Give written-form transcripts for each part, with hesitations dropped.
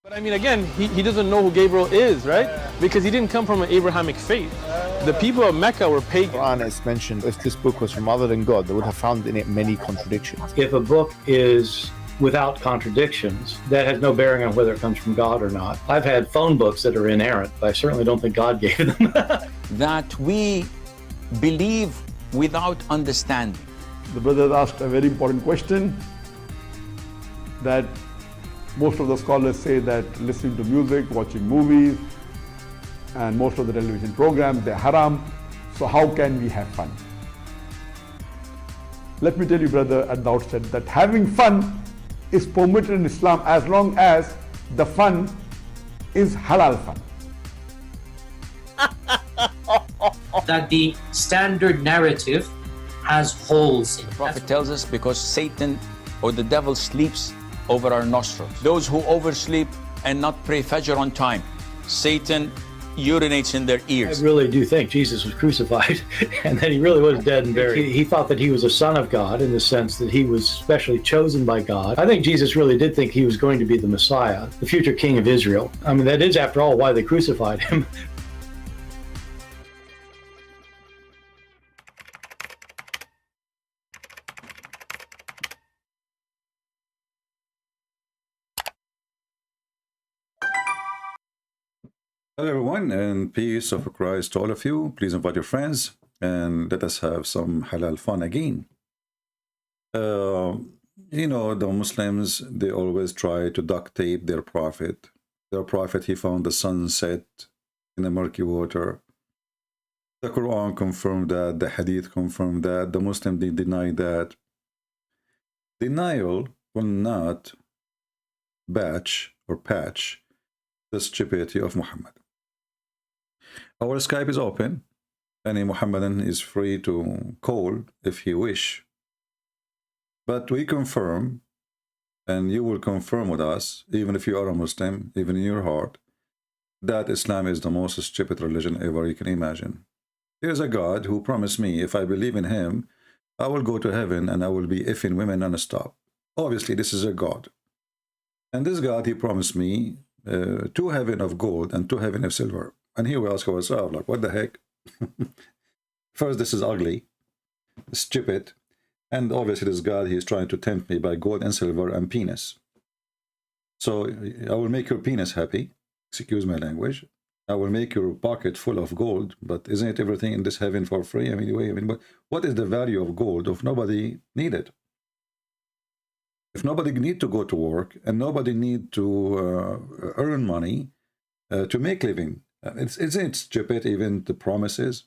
But I mean, again, he doesn't know who Gabriel is, right? Because he didn't come from an Abrahamic faith. The people of Mecca were pagan. Quran is mentioned, if this book was from other than God, they would have found in it many contradictions. If a book is without contradictions, that has no bearing on whether it comes from God or not. I've had phone books that are inerrant, but I certainly don't think God gave them. That we believe without understanding. The brother asked a very important question, that most of the scholars say that listening to music, watching movies, and most of the television programs, they're haram. So how can we have fun? Let me tell you, brother, at the outset, that having fun is permitted in Islam as long as the fun is halal fun. That the standard narrative has holes in it. The Prophet tells us because Satan or the devil sleeps over our nostrils. Those who oversleep and not pray Fajr on time, Satan urinates in their ears. I really do think Jesus was crucified and that he really was dead and buried. He thought that he was a son of God in the sense that he was specially chosen by God. I think Jesus really did think he was going to be the Messiah, the future king of Israel. I mean, that is, after all, why they crucified him. Hello everyone, and peace of Christ to all of you. Please invite your friends and let us have some halal fun again. You know, the Muslims, they always try to duct tape their prophet. Their prophet, he found the sunset in the murky water. The Quran confirmed that, the Hadith confirmed that, the Muslim, they deny that. Denial will not patch the stupidity of Muhammad. Our Skype is open. Any Muhammadan is free to call if he wish. But we confirm, and you will confirm with us, even if you are a Muslim, even in your heart, that Islam is the most stupid religion ever you can imagine. There's a God who promised me if I believe in him, I will go to heaven and I will be effing women non-stop. Obviously, this is a God. And this God, he promised me 2 heaven of gold and 2 heaven of silver. And here we ask ourselves, like, what the heck? First, this is ugly, stupid, and obviously this God, he is trying to tempt me by gold and silver and penis. So I will make your penis happy, excuse my language. I will make your pocket full of gold, but isn't it everything in this heaven for free? I mean, what is the value of gold if nobody need it? If nobody need to go to work and nobody need to earn money to make living, it's stupid, even the promises.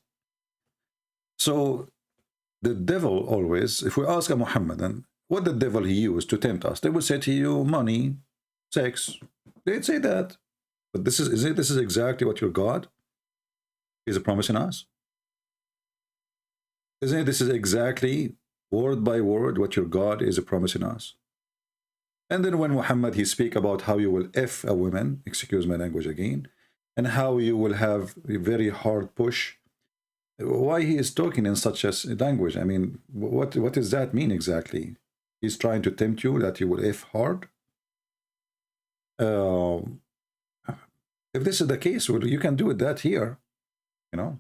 So the devil always, if we ask a Muhammadan, what the devil he used to tempt us, they will say to you, money, sex. They'd say that. But this is exactly what your God is promising us. Isn't it, this is exactly word by word what your God is promising us? And then when Muhammad, he speak about how you will F a woman, excuse my language again, and how you will have a very hard push. Why he is talking in such a language? I mean, what does that mean exactly? He's trying to tempt you that you will F hard? If this is the case, well, you can do that here, you know.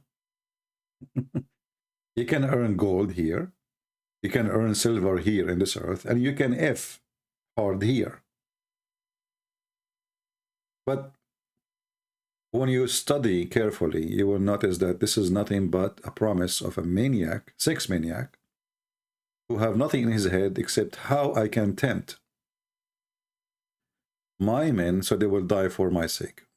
You can earn gold here. You can earn silver here in this earth, and you can F hard here. But when you study carefully, you will notice that this is nothing but a promise of a maniac, sex maniac, who have nothing in his head except how I can tempt my men so they will die for my sake.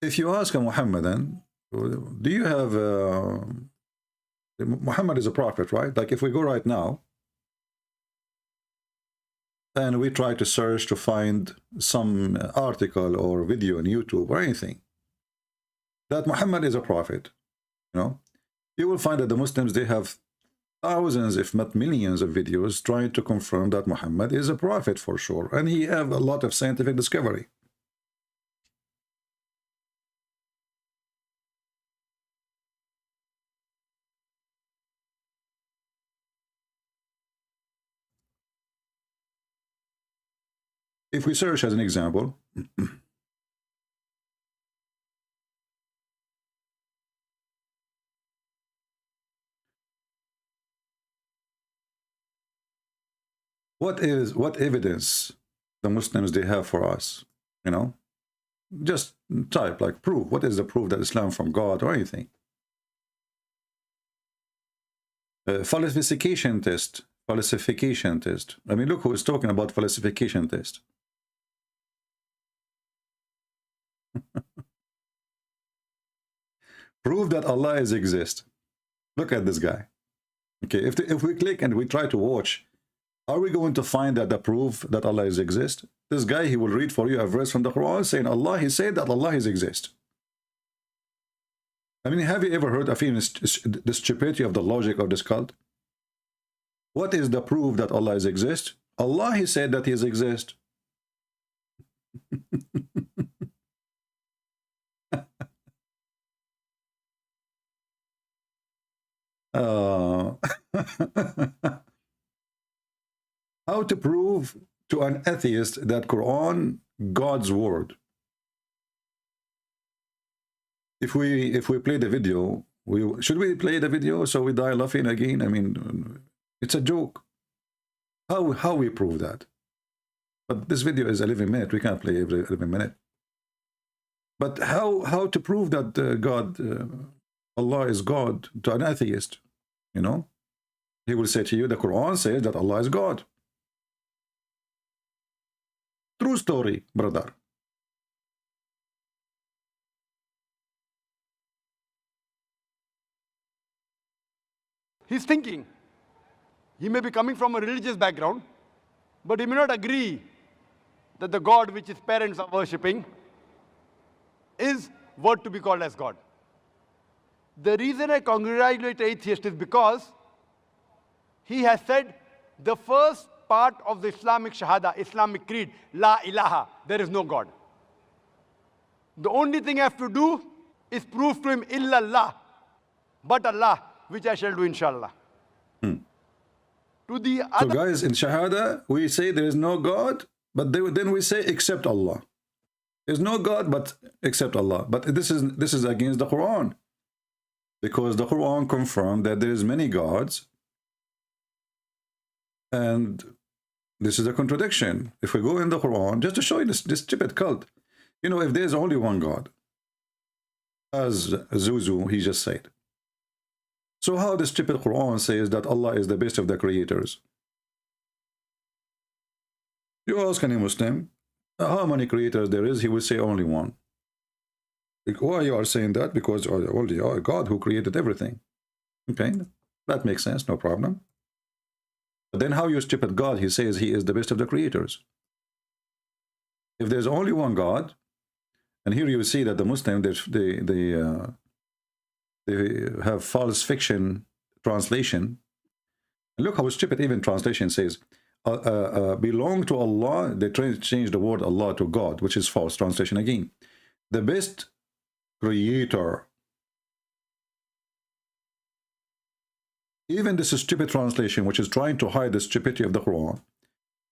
If you ask a Muhammadan, do you have Muhammad is a prophet, right? Like if we go right now and we try to search to find some article or video on YouTube or anything that Muhammad is a prophet, you know, you will find that the Muslims, they have thousands, if not millions of videos trying to confirm that Muhammad is a prophet for sure. And he have a lot of scientific discovery. If we search as an example, what evidence the Muslims they have for us, you know? Just type like proof. What is the proof that Islam from God or anything? Falsification test. Falsification test. I mean, look who is talking about falsification test. Prove that Allah is exist. Look at this guy. Okay, if we click and we try to watch, are we going to find that the proof that Allah is exist? This guy, he will read for you a verse from the Quran saying Allah, he said that Allah is exist. I mean, have you ever heard of even the stupidity of the logic of this cult? What is the proof that Allah is exist? Allah, he said that he is exist. How to prove to an atheist that Quran God's word? If we play the video, should we play the video so we die laughing again? I mean, it's a joke. How we prove that? But this video is 11 minutes. We can't play every 11 minutes. But how to prove that Allah is God to an atheist? You know, he will say to you, the Quran says that Allah is God. True story, brother. He's thinking. He may be coming from a religious background, but he may not agree that the God which his parents are worshipping is worth to be called as God. The reason I congratulate atheist is because he has said the first part of the Islamic Shahada, Islamic creed, La ilaha, there is no God. The only thing I have to do is prove to him illallah, but Allah, which I shall do inshallah. To the other, so guys, in Shahada, we say there is no God, but then we say except Allah. There's no God, but except Allah. But this is against the Quran. Because the Quran confirmed that there is many gods, and this is a contradiction. If we go in the Quran, just to show you this stupid cult, you know, if there's only one God, as Zuzu, he just said. So how the stupid Quran says that Allah is the best of the creators? You ask any Muslim, how many creators there is, he will say only one. Why you are saying that? Because only God who created everything. Okay, that makes sense, no problem. But then how you stupid God, he says he is the best of the creators. If there's only one God, and here you see that the Muslim, they have false fiction translation. And look how stupid even translation says, belong to Allah. They change the word Allah to God, which is false translation again. The best creator. Even this is stupid translation, which is trying to hide the stupidity of the Quran.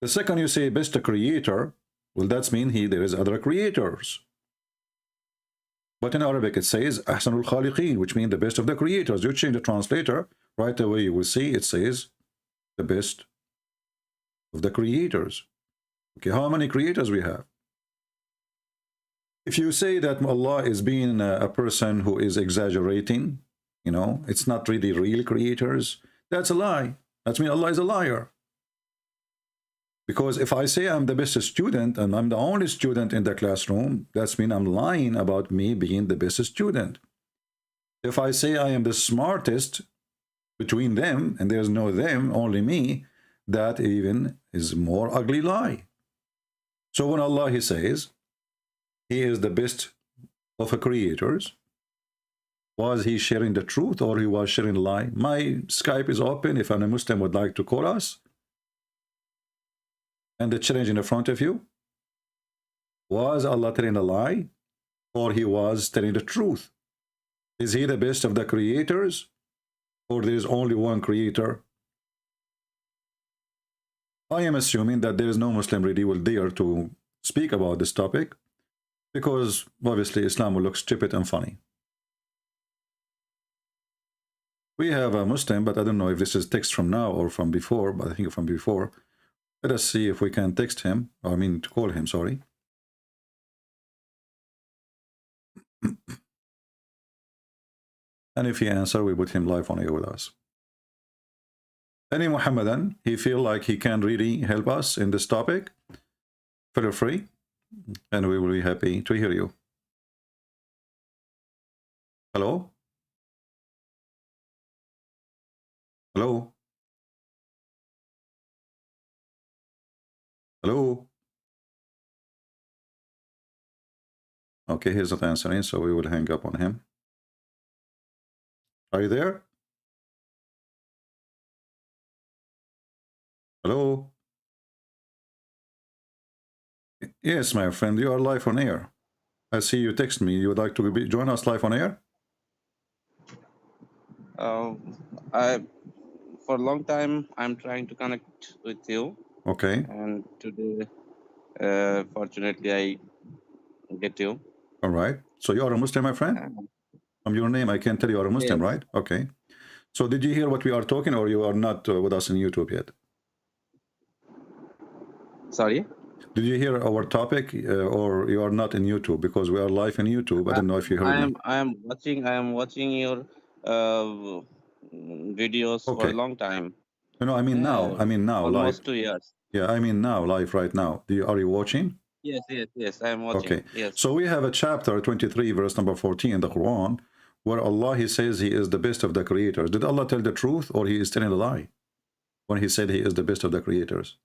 The second you say best creator, well, that's mean there is other creators. But in Arabic it says Ahsanul Khaliqeen, which means the best of the creators. You change the translator, right away you will see it says the best of the creators. Okay, how many creators we have? If you say that Allah is being a person who is exaggerating, you know, it's not really real creators, that's a lie. That means Allah is a liar. Because if I say I'm the best student and I'm the only student in the classroom, that means I'm lying about me being the best student. If I say I am the smartest between them and there's no them, only me, that even is more ugly lie. So when Allah, he says, he is the best of the creators, was he sharing the truth or he was sharing a lie? My Skype is open if any Muslim would like to call us. And the challenge in front of you, was Allah telling a lie or he was telling the truth? Is he the best of the creators or there is only one creator? I am assuming that there is no Muslim really will dare to speak about this topic because obviously Islam will look stupid and funny. We have a Muslim, but I don't know if this is text from now or from before, but I think from before. Let us see if we can text him, or I mean to call him, sorry. And if he answers, we put him live on air with us. Any Muhammadan, he feel like he can really help us in this topic, feel free, and we will be happy to hear you. Hello? Hello? Hello? Okay, he's not answering, so we will hang up on him. Are you there? Hello? Yes, my friend, you are live on air. I see you text me. You would like to join us live on air? For a long time, I'm trying to connect with you. Okay. And today, fortunately, I get you. All right. So you are a Muslim, my friend? From your name, I can tell you are a Muslim, Yes. right? Okay. So did you hear what we are talking, or you are not with us on YouTube yet? Sorry? Did you hear our topic, or you are not in YouTube? Because we are live in YouTube. I don't know if you heard me. I am watching your videos for a long time. No, I mean now. I mean now, Almost live. 2 years. Yeah, I mean now, live right now. Are you watching? Yes, I am watching. Okay. Yes. So we have a chapter 23, verse number 14 in the Quran, where Allah, he says he is the best of the creators. Did Allah tell the truth, or he is telling a lie when he said he is the best of the creators?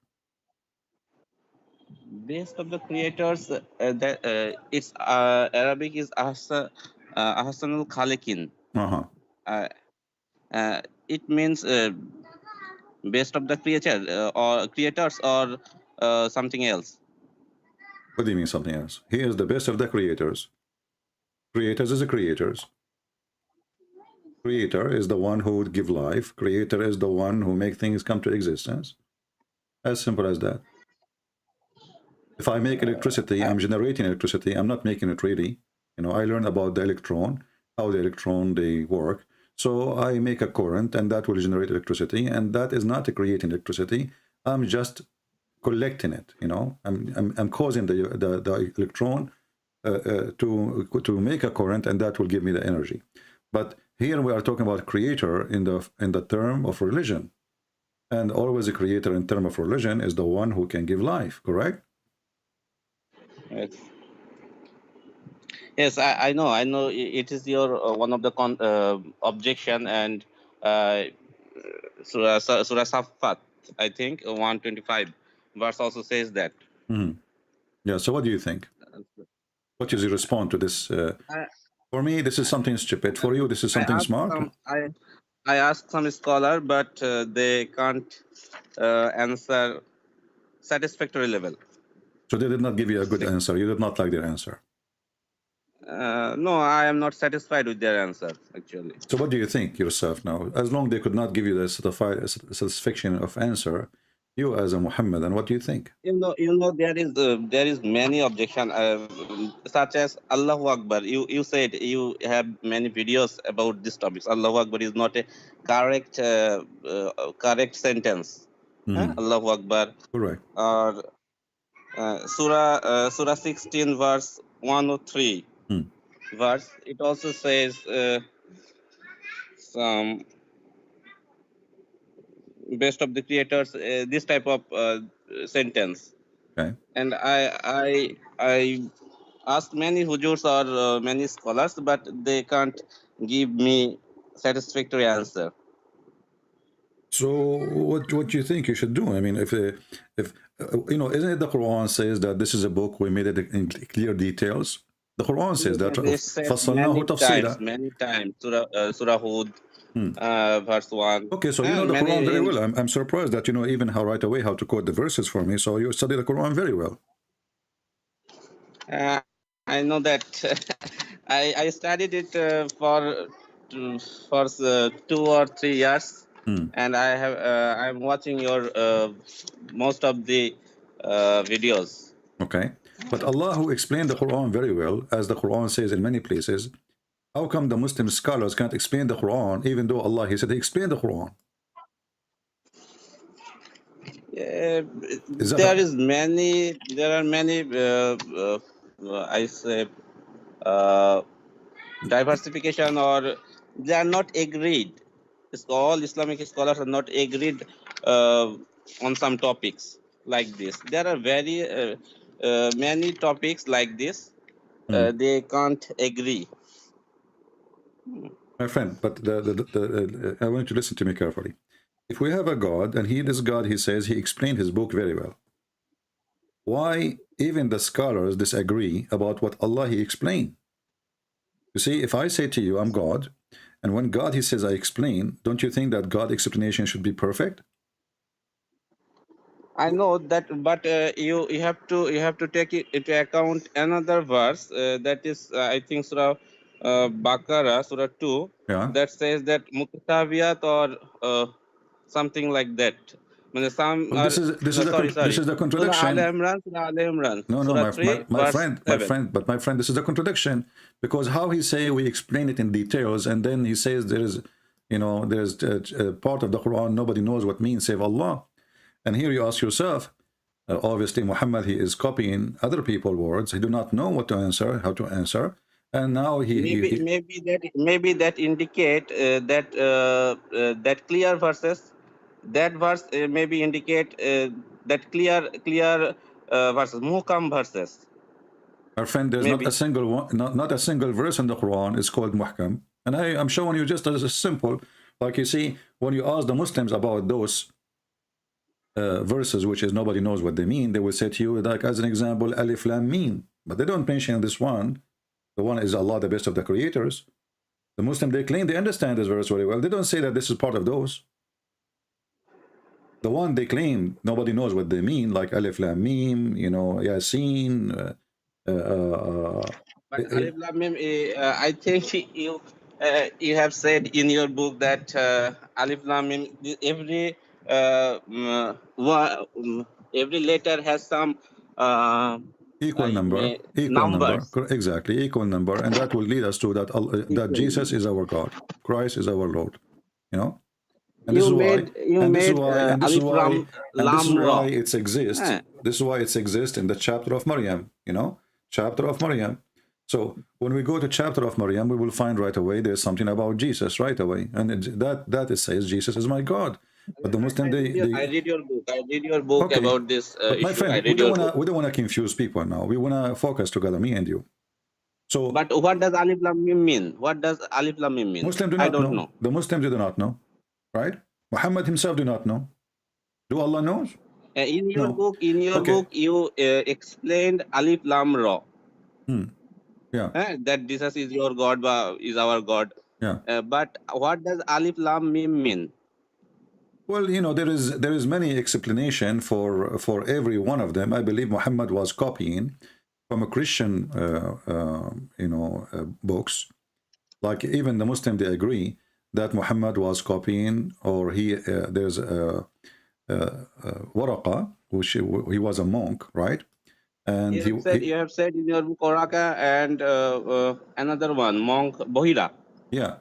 Best of the creators, it's Arabic is Ahsanul Khaliqin. It means best of the creators or something else. What do you mean something else? He is the best of the creators. Creators is a creators. Creator is the one who would give life. Creator is the one who make things come to existence. As simple as that. If I make electricity, I'm generating electricity. I'm not making it really. You know, I learn about the electron, how the electron, they work. So I make a current, and that will generate electricity. And that is not creating electricity. I'm just collecting it. You know, I'm causing the electron to make a current, and that will give me the energy. But here we are talking about creator in the term of religion, and always a creator in term of religion is the one who can give life. Correct? Yes, I know. It is your one of the objection, and Surah Safat, I think 125 verse also says that. Yeah. So what do you think? What is your response to this? For me, this is something stupid. For you, this is something smart. I asked some scholar, but they can't answer satisfactory level. So they did not give you a good answer. You did not like their answer. No, I am not satisfied with their answer, actually. So what do you think yourself now? As long as they could not give you the satisfaction of answer, you as a Muhammadan, what do you think? You know, there is many objection, such as Allahu Akbar. You said you have many videos about this topic. Allahu Akbar is not a correct sentence. Allahu Akbar. Correct. Or Surah 16 verse 103 verse. It also says some best of the creators, this type of sentence. Okay. And I asked many hujurs or many scholars, but they can't give me satisfactory answer. So what do you think you should do? I mean, if you know, isn't it the Quran says that this is a book we made it in clear details? The Quran says that. Many times. Surah Hud, verse 1. Okay, so you know the Quran very well. I'm surprised that you know even how right away how to quote the verses for me. So you study the Quran very well. I know that. I studied it for 2 or 3 years. and I'm watching your most of the videos. Okay, but Allah who explained the Quran very well, as the Quran says in many places, how come the Muslim scholars can't explain the Quran, even though Allah, he said he explained the Quran? There that are many I say diversification, or they are not agreed. All Islamic scholars are not agreed on some topics like this. There are very many topics like this. They can't agree. My friend, but I want you to listen to me carefully. If we have a God, and this God, he says, he explained his book very well. Why even the scholars disagree about what Allah he explained? You see, if I say to you, I'm God, and when God he says I explain, don't you think that God's explanation should be perfect? I know that, but you have to take it into account another verse that is I think Surah Baqarah, Surah 2, that says that mutashabiyat or something like that. Some Well, this is the contradiction. No, my friend, this is a contradiction, because how he say we explain it in details, and then he says there is, there's a part of the Quran nobody knows what means save Allah. And here you ask yourself, obviously Muhammad, he is copying other people's words. He do not know what to answer, how to answer, and now maybe that indicate that clear verses. That verse maybe indicate that clear verses, muhkam verses. Our friend, there's not a single one, not a single verse in the Quran is called muhkam, and I'm showing you just as a simple, like you see, when you ask the Muslims about those verses, which is nobody knows what they mean, they will say to you, like as an example, alif lam mim, but they don't mention this one. The one is Allah, the best of the creators. The Muslim, they claim they understand this verse very well. They don't say that this is part of those. The one they claim nobody knows what they mean, like alif lam mim, Yasin. But alif lam mim, I think you have said in your book that alif lam mim, every letter has some equal number, exactly, equal number, and that will lead us to that that Jesus is our God, Christ is our Lord, and this is why it exists. This is why it exists in the chapter of Maryam, chapter of Maryam. So when we go to chapter of Maryam, we will find right away there's something about Jesus right away, and that it says Jesus is my God. But the Muslim, I read your book. I read your book about this. My friend, we don't want to confuse people now. We want to focus together, me and you. So, but what does alif lam mim mean? What does alif lam mim mean? Muslims do not know. The Muslims do not know, right? Muhammad himself do not know. Do Allah knows? In your book, you explained alif lam ra. Yeah. That Jesus is your God, is our God. Yeah. But what does alif lam mim mean? Well, there is many explanation for every one of them. I believe Muhammad was copying from a Christian, books. Like even the Muslim, they agree that Muhammad was copying, or there's Waraqa, which he was a monk, right? And you have said in your book Waraqa and another one, monk Bohira. Yeah.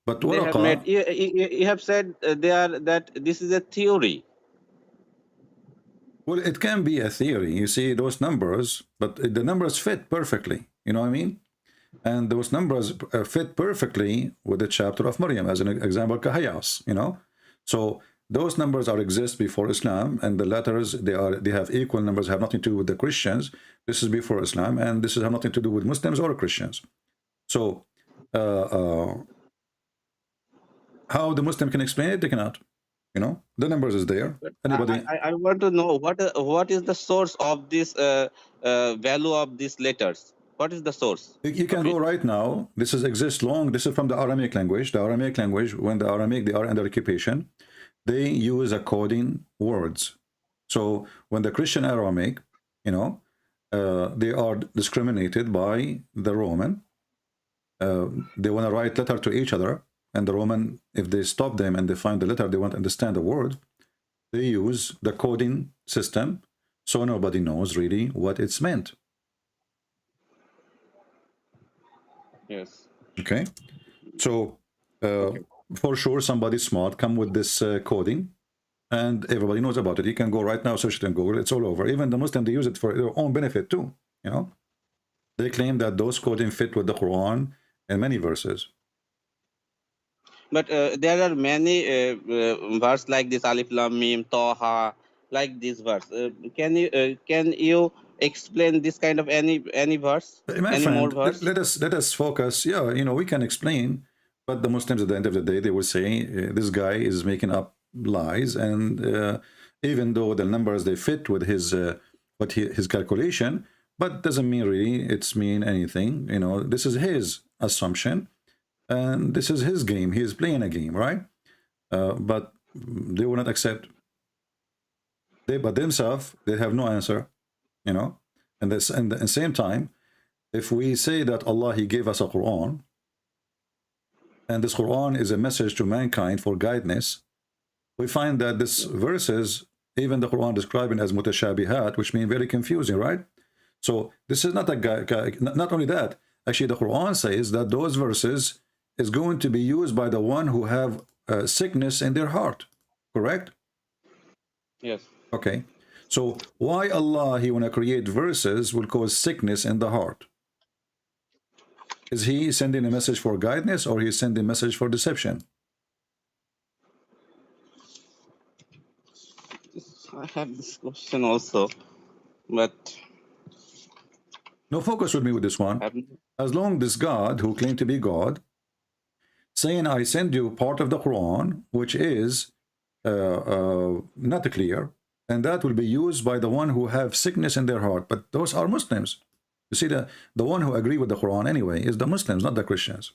But they have made, you have said that this is a theory. Well, it can be a theory. You see those numbers, but the numbers fit perfectly. You know what I mean? And those numbers fit perfectly with the chapter of Maryam, as an example, Kahayas. So those numbers exist before Islam, and the letters they have equal numbers, have nothing to do with the Christians. This is before Islam, and this has nothing to do with Muslims or Christians. So how the Muslim can explain it? They cannot. The numbers is there. Anybody? I want to know what is the source of this value of these letters. What is the source? You can go right now. This exists long. This is from the Aramaic language. The Aramaic language, when the Aramaic, they are under occupation, they use a coding words. So when the Christian Aramaic, they are discriminated by the Roman. They want to write letter to each other, and the Roman, if they stop them and they find the letter, they won't understand the word, they use the coding system, so nobody knows really what it's meant. Yes. Okay, so for sure somebody smart come with this coding, and everybody knows about it. You can go right now, search it in Google, it's all over. Even the Muslims, they use it for their own benefit too, you know. They claim that those coding fit with the Quran and many verses. But there are many verse like this, Alif Lam Mim, Taha, like this verse. Can you explain this kind of any verse? My Any friend, more verse? let us focus. Yeah, you know, we can explain, but the Muslims at the end of the day, they will say this guy is making up lies, and even though the numbers they fit with his his calculation, but doesn't mean really it's mean anything. You know, this is his assumption, and this is his game. He is playing a game, right? But they will not accept. But themselves, they have no answer. You know, and this, and at the same time, if we say that Allah, He gave us a Quran, and this Quran is a message to mankind for guidance, we find that this verses, even the Quran describing as mutashabihat, which mean very confusing, right? So this is not a guy. Not only that, actually, the Quran says that those verses is going to be used by the one who have sickness in their heart, correct? Yes. Okay. So why Allah, He want to create verses will cause sickness in the heart? Is He sending a message for guidance, or He sending a message for deception? I have this question also, but No, focus with me with this one. As long as God, who claimed to be God, saying, I send you part of the Quran, which is not clear, and that will be used by the one who have sickness in their heart. But those are Muslims. You see, the one who agree with the Quran anyway is the Muslims, not the Christians.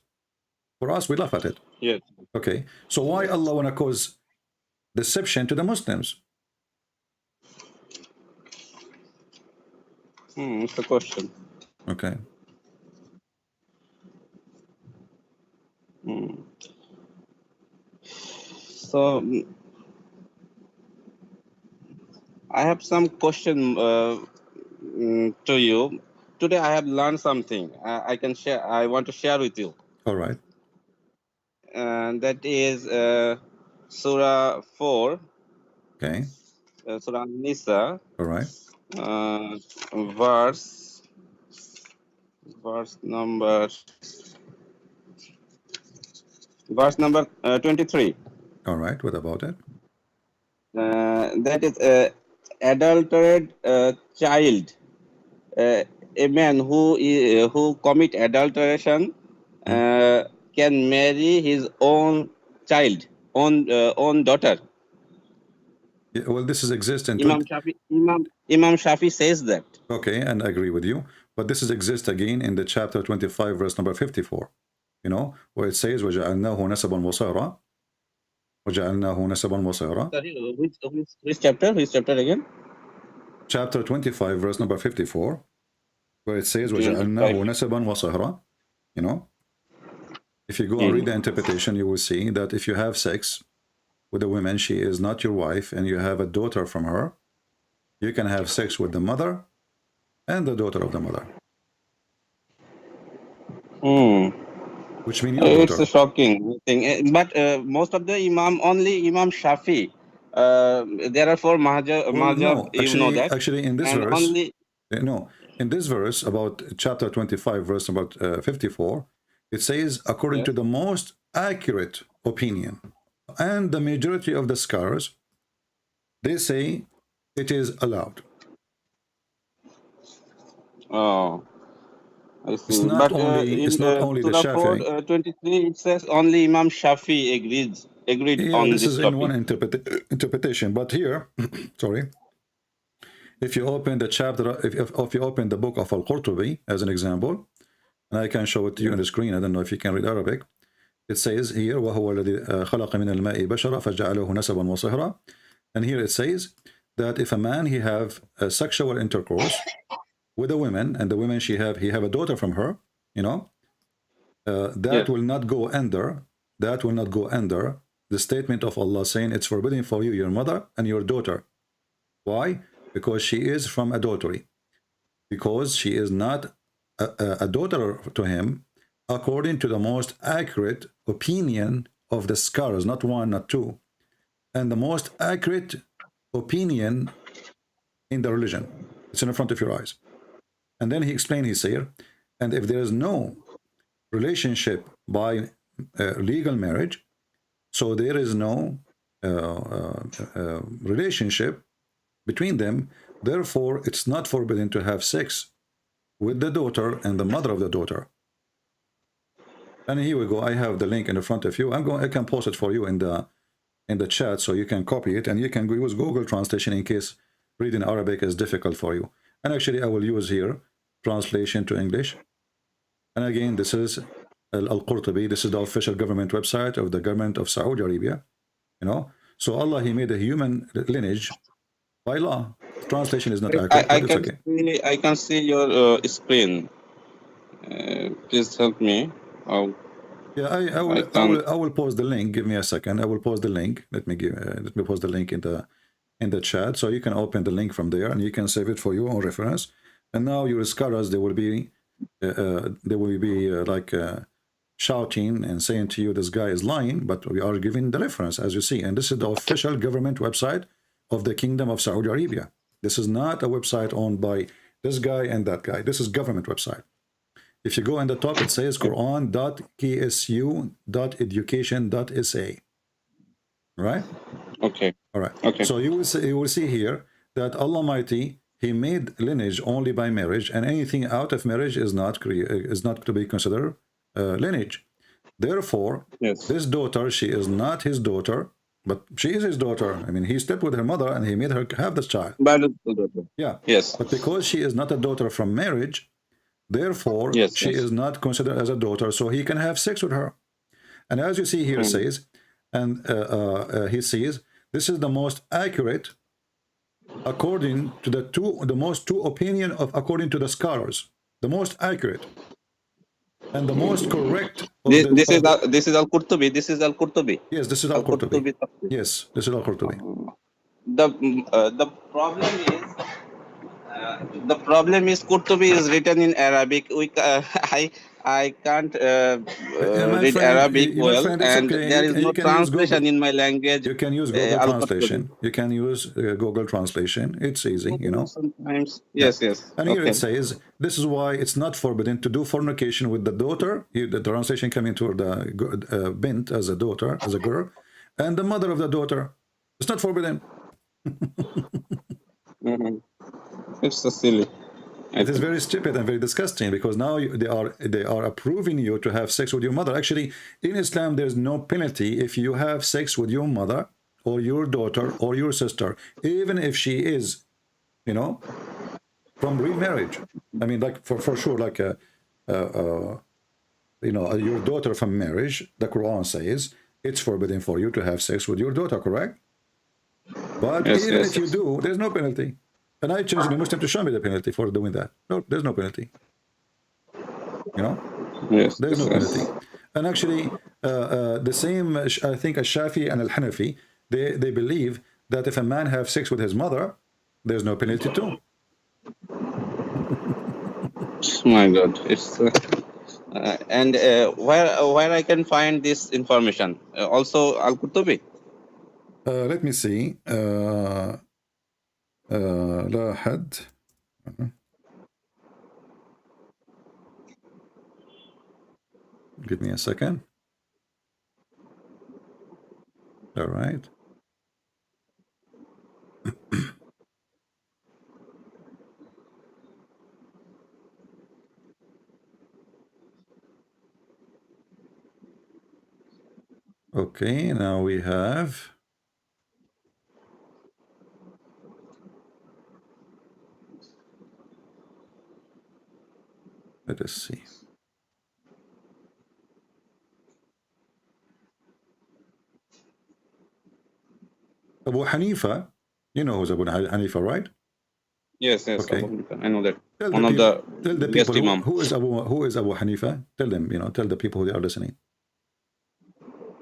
For us, we laugh at it. yes. Okay, so why Allah want to cause deception to the Muslims? It's a question. Okay. So I have some question to you. Today I have learned something. I can share. I want to share with you. All right. And that is Surah 4, Okay. Surah Nisa, All right. verse number 23. All right. What about it? That is adulterated child. A man who commit adulteration can marry his own child, own daughter. Yeah, well, this is existent. Imam Shafi says that. Okay, and I agree with you. But this is exist again in the chapter 25, verse number 54. You know, where it says, وَجَعَلْنَاهُ نَسَبًا وَصَيْرًا. وَجَعَلْنَاهُ نَسَبًا وَصَيْرًا. Sorry, which chapter? Which chapter again? Chapter 25, verse number 54, where it says, وَجَعَلْنَاهُ نَسَبًا وَصَيْرًا. You know, if you go and read the interpretation, you will see that if you have sex with a woman, she is not your wife, and you have a daughter from her, you can have sex with the mother and the daughter of the mother. Which means your daughter. It's a shocking thing. But most of the only Imam Shafi. There are four Mahjab, No, you actually, know that. actually, in this And verse, only, no, in this verse about chapter 25, verse about 54, it says, according to the most accurate opinion, and the majority of the scholars, they say it is allowed. oh, I see. It's not But only, it's not only the Surah 4, Shafi'i. 23, it says only Imam Shafi agreed Yeah, on this this is topic. in one interpretation. But here, sorry, if you open the chapter, if you open the book of Al-Qurtubi as an example, and I can show it to you on the screen. I don't know if you can read Arabic. It says here, وَهُوَ الَّذِي خَلَقَ مِنَ الْمَاءِ بَشَرًا فَجَعَلَهُ نَسَبًا وَصِهْرًا. And here it says that if a man he have a sexual intercourse with a woman, and the woman he have a daughter from her, you know, that will not go under that will not go under the statement of Allah saying it's forbidden for you, your mother and your daughter. Why? Because she is from adultery. Because she is not a daughter to him, according to the most accurate opinion of the scholars, not one, not two, and the most accurate opinion in the religion. It's in the front of your eyes. And then he explained, he said, and if there is no relationship by legal marriage, so there is no relationship between them, therefore it's not forbidden to have sex with the daughter and the mother of the daughter. And here we go. I have the link in the front of you. I can post it for you in the chat, so you can copy it, and you can use Google translation in case reading Arabic is difficult for you. And actually I will use here translation to English. And again, this is Al-Qurtubi. This is the official government website of the government of Saudi Arabia. You know, so Allah, he made a human lineage by law. Translation is not accurate, but it's okay. I can see your screen. Please help me. Yeah, I will post the link. Give me a second. I will post the link. Let me post the link in the chat, so you can open the link from there and you can save it for your own reference. And now your scholars, they will be shouting and saying to you, this guy is lying, but we are giving the reference, as you see. And this is the official government website of the Kingdom of Saudi Arabia. This is not a website owned by this guy and that guy. This is government website. If you go in the top, it says Quran.ksu.education.sa. Right? Okay. All right. Okay. So you will see here that Allah Almighty, he made lineage only by marriage, and anything out of marriage is not to be considered lineage. Therefore, yes, this daughter, she is not his daughter, but she is his daughter. I mean, he slept with her mother and he made her have this child. Yeah. Yes. But because she is not a daughter from marriage, therefore, she is not considered as a daughter, so he can have sex with her. And as you see here, says, and he says, this is the most accurate according to the most two opinion of according to the scholars, the most accurate and the most correct. This is Al-Qurtubi. This is Al-Qurtubi. Yes, this is Al-Qurtubi. Yes, this is Al-Qurtubi. The problem is Qurtubi is written in Arabic. I can't read Arabic well, and there is no translation in my language. You can use Google Translation. You can use Google Translation. It's easy, you know. Sometimes, yes. And here it says, this is why it's not forbidden to do fornication with the daughter. The translation coming to the bint as a daughter, as a girl, and the mother of the daughter. It's not forbidden. It's so silly. It is very stupid and very disgusting, because now they are approving you to have sex with your mother. Actually, in Islam, there's no penalty if you have sex with your mother or your daughter or your sister, even if she is, you know, from remarriage. I mean, like for sure, like you know, your daughter from marriage. The Quran says it's forbidden for you to have sex with your daughter, correct? But even if you do, there's no penalty. And I challenge the Muslim to show me the penalty for doing that. No, there's no penalty. You know? Yes. There's no penalty. And actually, the same, I think, Al-Shafi and Al-Hanafi, they believe that if a man have sex with his mother, there's no penalty too. My God. It's and where I can find this information? Also Al-Qurtubi. Let me see. لا حد. Give me a second. All right. Okay, now we have. Let us see. Abu Hanifa, you know who's Abu Hanifa, right? Yes. Okay. I know that. Tell One of tell the biggest people imam. who is Abu Hanifa. Tell them, you know, tell the people who are listening.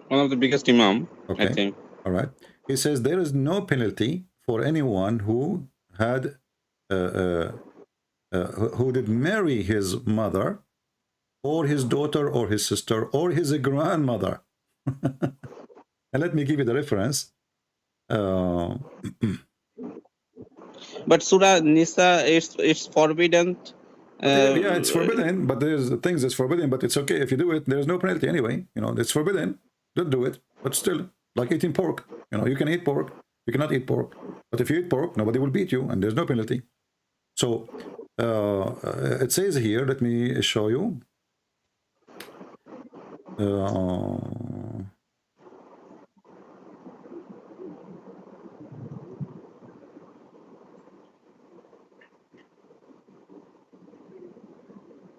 One of the biggest imam, Okay. I think. All right. He says there is no penalty for anyone who had who did marry his mother or his daughter or his sister or his grandmother. And let me give you the reference. But Surah Nisa, it's forbidden. Yeah, it's forbidden, but there's things that's forbidden, but it's okay if you do it. There's no penalty anyway. You know, it's forbidden. Don't do it. But still, like eating pork. You know, you can eat pork. You cannot eat pork. But if you eat pork, nobody will beat you, and there's no penalty. So it says here, let me show you.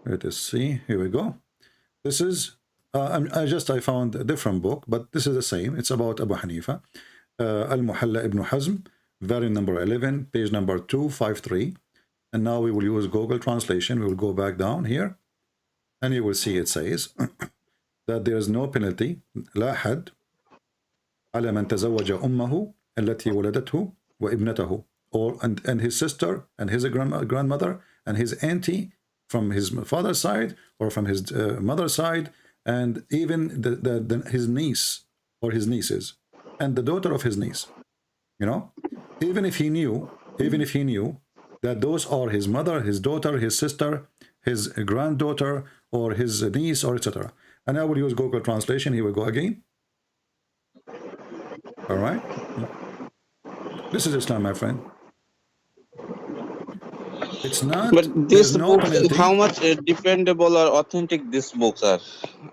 Let us see. Here we go. This is I found a different book, but this is the same. It's about Abu Hanifa. Al-Muhalla ibn Hazm, volume number 11, page number 253. And now we will use Google translation. We will go back down here, and you will see it says that there is no penalty. لا حد على من تزوج أمه التي ولدته وابنته, or and his sister and his grandmother and his auntie from his father's side or from his mother's side, and even his niece or his nieces and the daughter of his niece. You know, even if he knew that those are his mother, his daughter, his sister, his granddaughter, or his niece, or etc. And I will use Google translation. Here we go again. All right. This is Islam, my friend. It's not. But this no book, penalty. how much dependable or authentic these books are?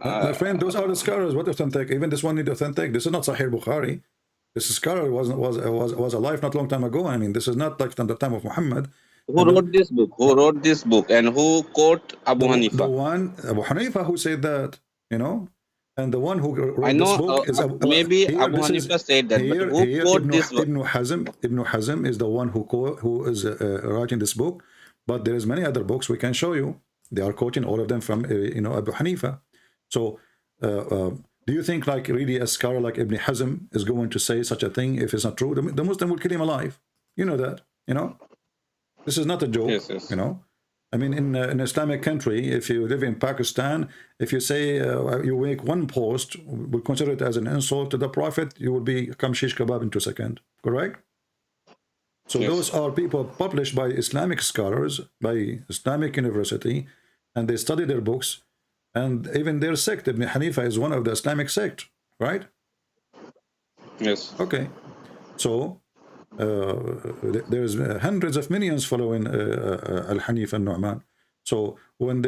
My friend, those are the scholars. What authentic? Even this one need authentic. This is not Sahih Bukhari. This scholar was alive not long time ago. I mean, this is not like from the time of Muhammad. Who wrote this book? Who wrote this book? And who quote Abu Hanifa? The one, Abu Hanifa, who said that, you know, and the one who wrote this book is maybe here, Abu Hanifa said that, here, but who quote this book? Ibn Hazm is the one who is writing this book, but there is many other books we can show you. They are quoting all of them from, Abu Hanifa. So, do you think like really a scholar like Ibn Hazm is going to say such a thing if it's not true? The Muslim will kill him alive. You know that, you know? This is not a joke, yes. You know? I mean, in an Islamic country, if you live in Pakistan, if you say you make one post, we'll consider it as an insult to the Prophet, you will become shish kebab in 2 seconds, correct? So yes. Those are people published by Islamic scholars, by Islamic University, and they study their books, and even their sect, Ibn Hanifa, is one of the Islamic sect, right? Yes. Okay. So there's hundreds of millions following Al-Hanif and Nu'man. So when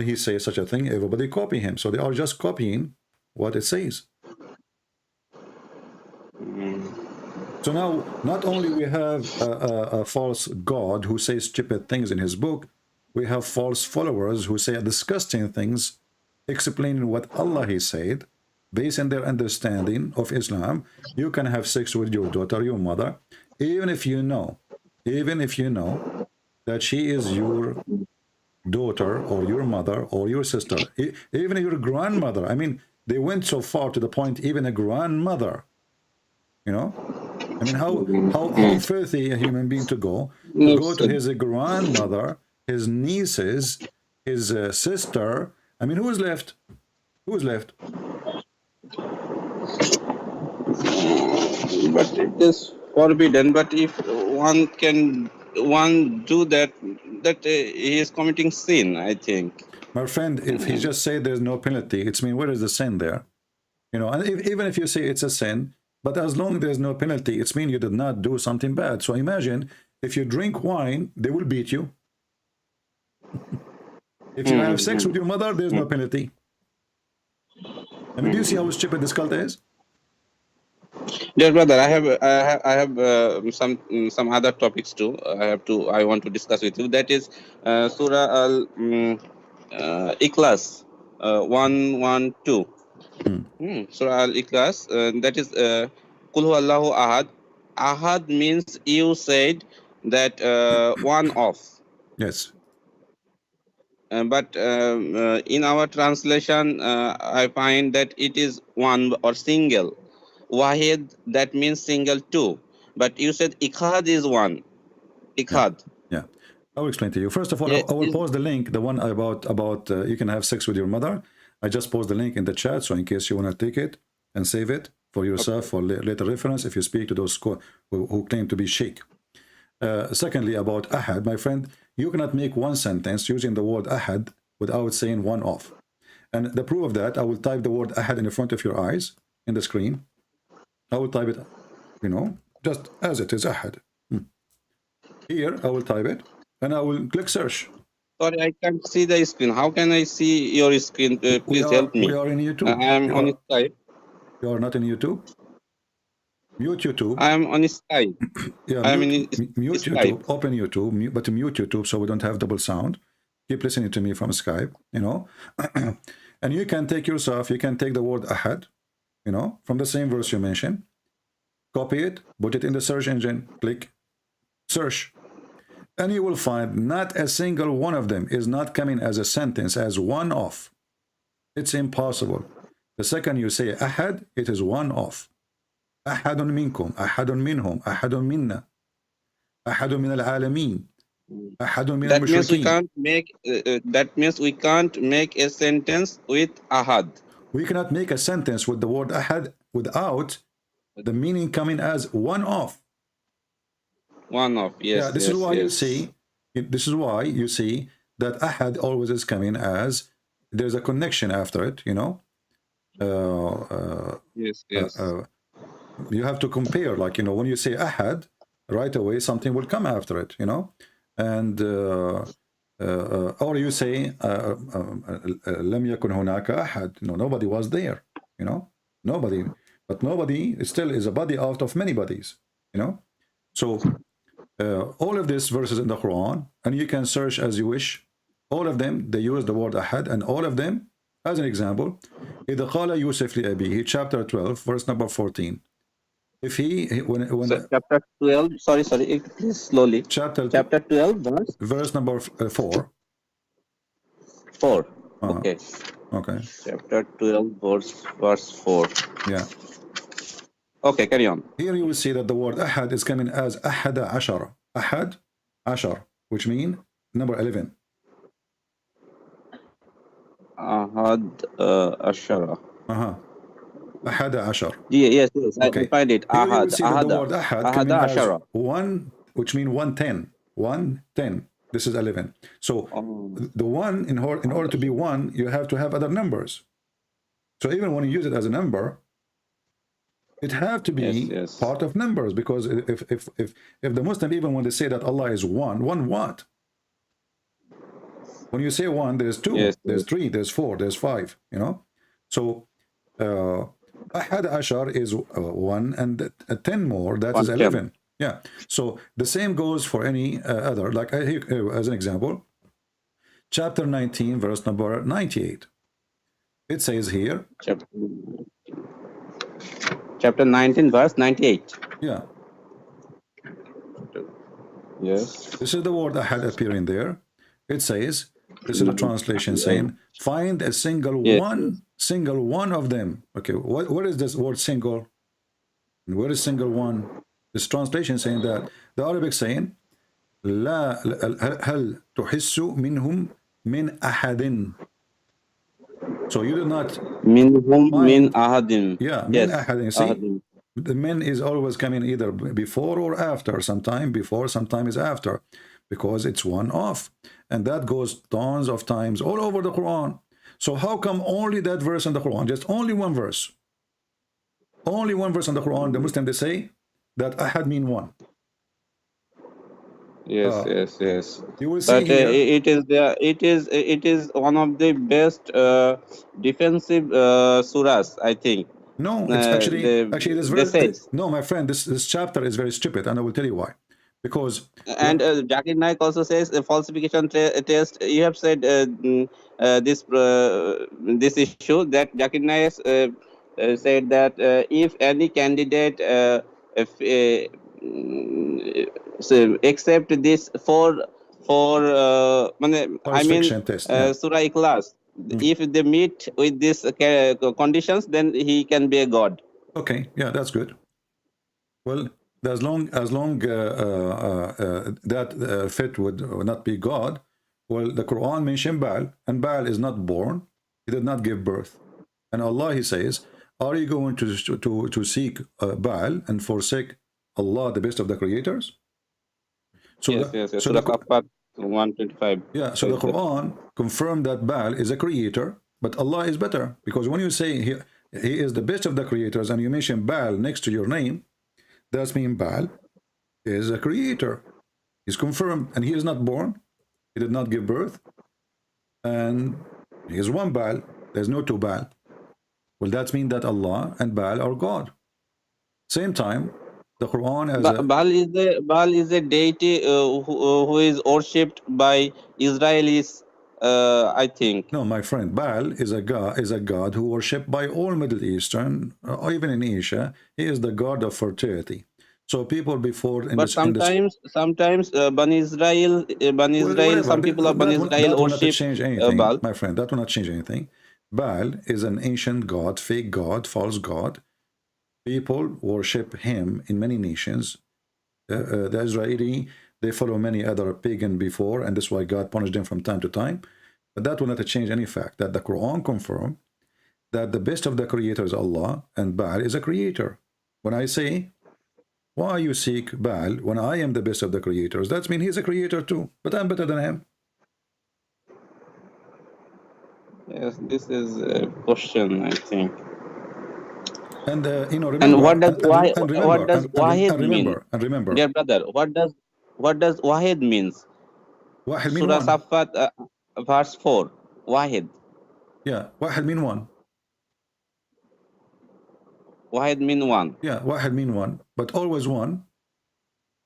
he says such a thing, everybody copy him. So they are just copying what it says. So now, not only we have a false God who says stupid things in his book, we have false followers who say disgusting things, explaining what Allah He said, based on their understanding of Islam. You can have sex with your daughter, your mother, even if you know that she is your daughter or your mother or your sister, even your grandmother. I mean, they went so far to the point, even a grandmother, you know? I mean, how filthy a human being to go to his grandmother, his nieces, his sister. I mean, who is left? Who is left? But it is forbidden. But if one do that he is committing sin, I think. My friend, if he just say there's no penalty, it's mean, where is the sin there? You know, and even if you say it's a sin, but as long as there's no penalty, it's mean you did not do something bad. So imagine if you drink wine, they will beat you. If you have sex with your mother, there's no penalty. I mean, do you see how stupid this cult is? Dear brother, I have some other topics too. I want to discuss with you. That is Surah Al-Ikhlas 112. Surah Al-Ikhlas. That is Qul Huwallahu Ahad. Ahad means you said that one of. Yes. but in our translation, I find that it is one or single. Wahid, that means single too. But you said ikhad is one. Ikhad. Yeah. I will explain to you. First of all, Yeah, I will post the link, the one about you can have sex with your mother. I just post the link in the chat, so in case you want to take it and save it for yourself for later reference if you speak to those who claim to be sheikh. Secondly, about ahad, my friend, you cannot make one sentence using the word ahad without saying one off. And the proof of that, I will type the word ahad in the front of your eyes in the screen. I will type it, just as it is, ahad. Here, I will type it, and I will click search. sorry, I can't see the screen. How can I see your screen? Please help me. We are in YouTube. I am on Skype. You are not in YouTube? Mute YouTube. I am on Skype. Yeah, I am mute Skype. YouTube. Open YouTube, but mute YouTube so we don't have double sound. Keep listening to me from Skype, And you can take yourself, you can take the word ahad, from the same verse you mentioned. Copy it, put it in the search engine, click search. And you will find not a single one of them is not coming as a sentence, as one off. It's impossible. The second you say ahad, it is one off. Ahadun minkum, ahadun minhum, ahadun minna, ahadun min al-alamin, ahadun min That means we al-mushrikeen. can't make. That means we can't make a sentence with ahad. We cannot make a sentence with the word ahad without the meaning coming as one off. One of, yes. Yeah, this is why you see. This is why you see that ahad always is coming as there's a connection after it. Yes, yes. You have to compare, like when you say ahad, right away something will come after it. And or you say lam yakun hunaka ahad. Nobody was there. Nobody. But nobody still is a body out of many bodies. So. All of these verses in the Quran, and you can search as you wish, all of them, they use the word ahad, and all of them, as an example, إِذَا قَالَ يُوسُف لِأَبِيهِ, chapter 12, verse number 14. If when So, chapter 12, sorry, please slowly. Chapter 12, verse number 4. 4. Okay. Okay. Chapter 12, verse 4. Yeah. Okay, carry on. Here you will see that the word ahad is coming as ahada ashara. Ahad ashar, which means number 11. Ahad ashara. Ahada ashar. Yes, Okay. I find it. Here you will Ahad, see that the word ahad coming as ashara. 1, which means 110. 110. This is 11. So the 1, in order to be 1, you have to have other numbers. So even when you use it as a number, it have to be part of numbers, because if the Muslim, even when they say that Allah is one what? When you say one, there's 2, there's 3, there's 4, there's 5, So ahad ashar is 1, and 10 more, that is 11. Yeah. So the same goes for any other. Like as an example, chapter 19, verse number 98. It says here. Chapter 19, verse 98. Yeah. Yes. This is the word ahad appearing there. It says, this is a translation saying, find a single one of them. Okay, what is this word single? And where is single one? This translation saying that the Arabic saying, لا هل تحس منهم من أحد. So you do not minhum min ahadin. Yeah, min ahadin. See, the min is always coming either before or after. Sometime before, sometime is after, because it's one off, and that goes tons of times all over the Quran. So how come only that verse in the Quran, just only one verse? Only one verse in the Quran, the Muslim, they say that ahad mean one. Yes. You will see but here, it is one of the best defensive surahs, I think. No, it's actually this verse. No, my friend, this chapter is very stupid, and I will tell you why. Because Zakir Naik also says a falsification test. You have said this issue that Zakir Naik said that if any candidate accept this for Pulse fiction test, yeah. Surah Ikhlas. If they meet with these conditions, then he can be a god. Okay, yeah, that's good. Well, as long that fit would not be God, well, the Quran mentioned Baal, and Baal is not born; he did not give birth. And Allah, He says, "Are you going to seek Baal and forsake Allah, the best of the creators?" So yes. Surah Safat 125. yeah, so the Quran confirmed that Baal is a creator, but Allah is better, because when you say he is the best of the creators and you mention Baal next to your name, that means Baal is a creator. He's confirmed, and he is not born. He did not give birth, and he is one Baal. There's no two Baal. Well, that means that Allah and Baal are God. Same time, the Quran has Baal is a deity who is worshipped by Israelis, I think. No, my friend, Baal is a god who worshipped by all Middle Eastern, or even in Asia. He is the god of fertility. So people before in But sometimes Bani Israel, whatever, some people of Bani Israel that will not worship change anything, Baal. my friend. That will not change anything. Baal is an ancient god, fake god, false god. People worship him in many nations. The Israeli, they follow many other pagan before, and that's why God punished them from time to time. But that will not change any fact that the Quran confirms that the best of the creators is Allah, and Baal is a creator. When I say, why you seek Baal when I am the best of the creators, that means he's a creator too, but I'm better than him. Yes, this is a question, I think. And remember, And what does Wahid mean? And remember, Dear brother, what does Wahid means? Wahid mean Surah one. Safat verse 4. Wahid. Yeah, Wahid mean one. Wahid mean one. Yeah, Wahid mean one, but always one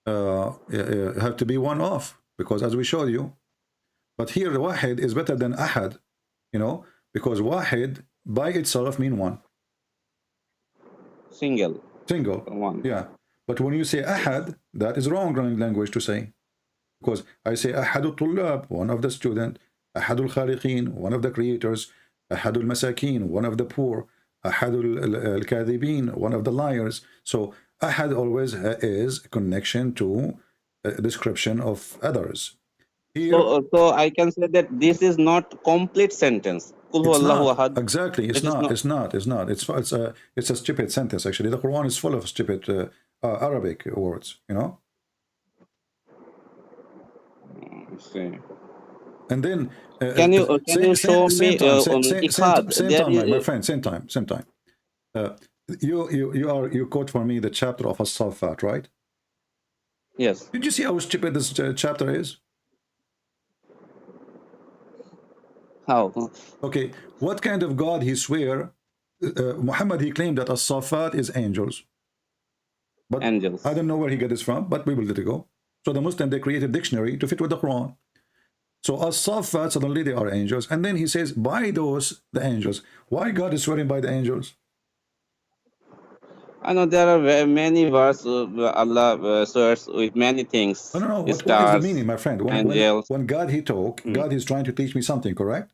have to be one off, because as we showed you. But here the Wahid is better than Ahad, because Wahid by itself mean one. Single. One. Yeah. But when you say Ahad, that is wrong language to say. Because I say Ahadul Tullab, one of the student, Ahadul Khaliqeen, one of the creators, Ahadul Masakin, one of the poor, Ahadul Kadhibin, one of the liars. So Ahad always is a connection to a description of others. Here, so I can say that this is not complete sentence. It's not. Exactly. It's not. It's a stupid sentence, actually. The Quran is full of stupid Arabic words, See. And then can you show me same time, my friend, same time. You quote for me the chapter of As-Saffat, right? Yes. Did you see how stupid this chapter is? How? Okay, what kind of God he swear? Muhammad, he claimed that As-Saffat is angels. But angels. I don't know where he got this from, but we will let it go. So the Muslim, they created a dictionary to fit with the Quran. So As-Saffat, suddenly they are angels. And then he says, by those, the angels. Why God is swearing by the angels? I know there are many verses Allah swears with many things. No. What is the meaning, my friend? When God he talk, God is trying to teach me something, correct?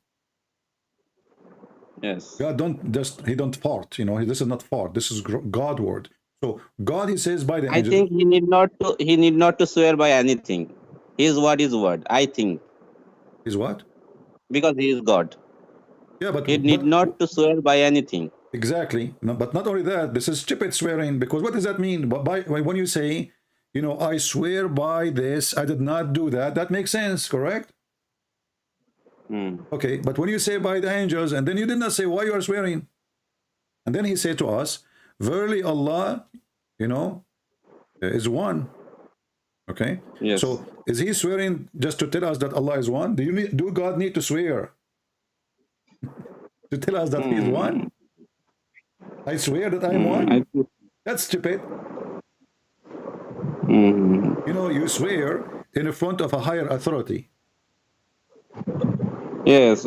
Yes. God he don't fart, this is not fart, this is God word. So God, he says by the angels. I think he need not to swear by anything. His word is word, I think. Is what? Because he is God. Yeah, but he need not to swear by anything. Exactly. No, but not only that, this is stupid swearing, because what does that mean? When you say, I swear by this, I did not do that, that makes sense, correct? Okay, but when you say by the angels, and then you did not say why you are swearing. And then he said to us, verily Allah, is one. Okay? Yes. So is he swearing just to tell us that Allah is one? Do God need to swear to tell us that he is one? I swear that I am one? That's stupid. You swear in front of a higher authority. Yes,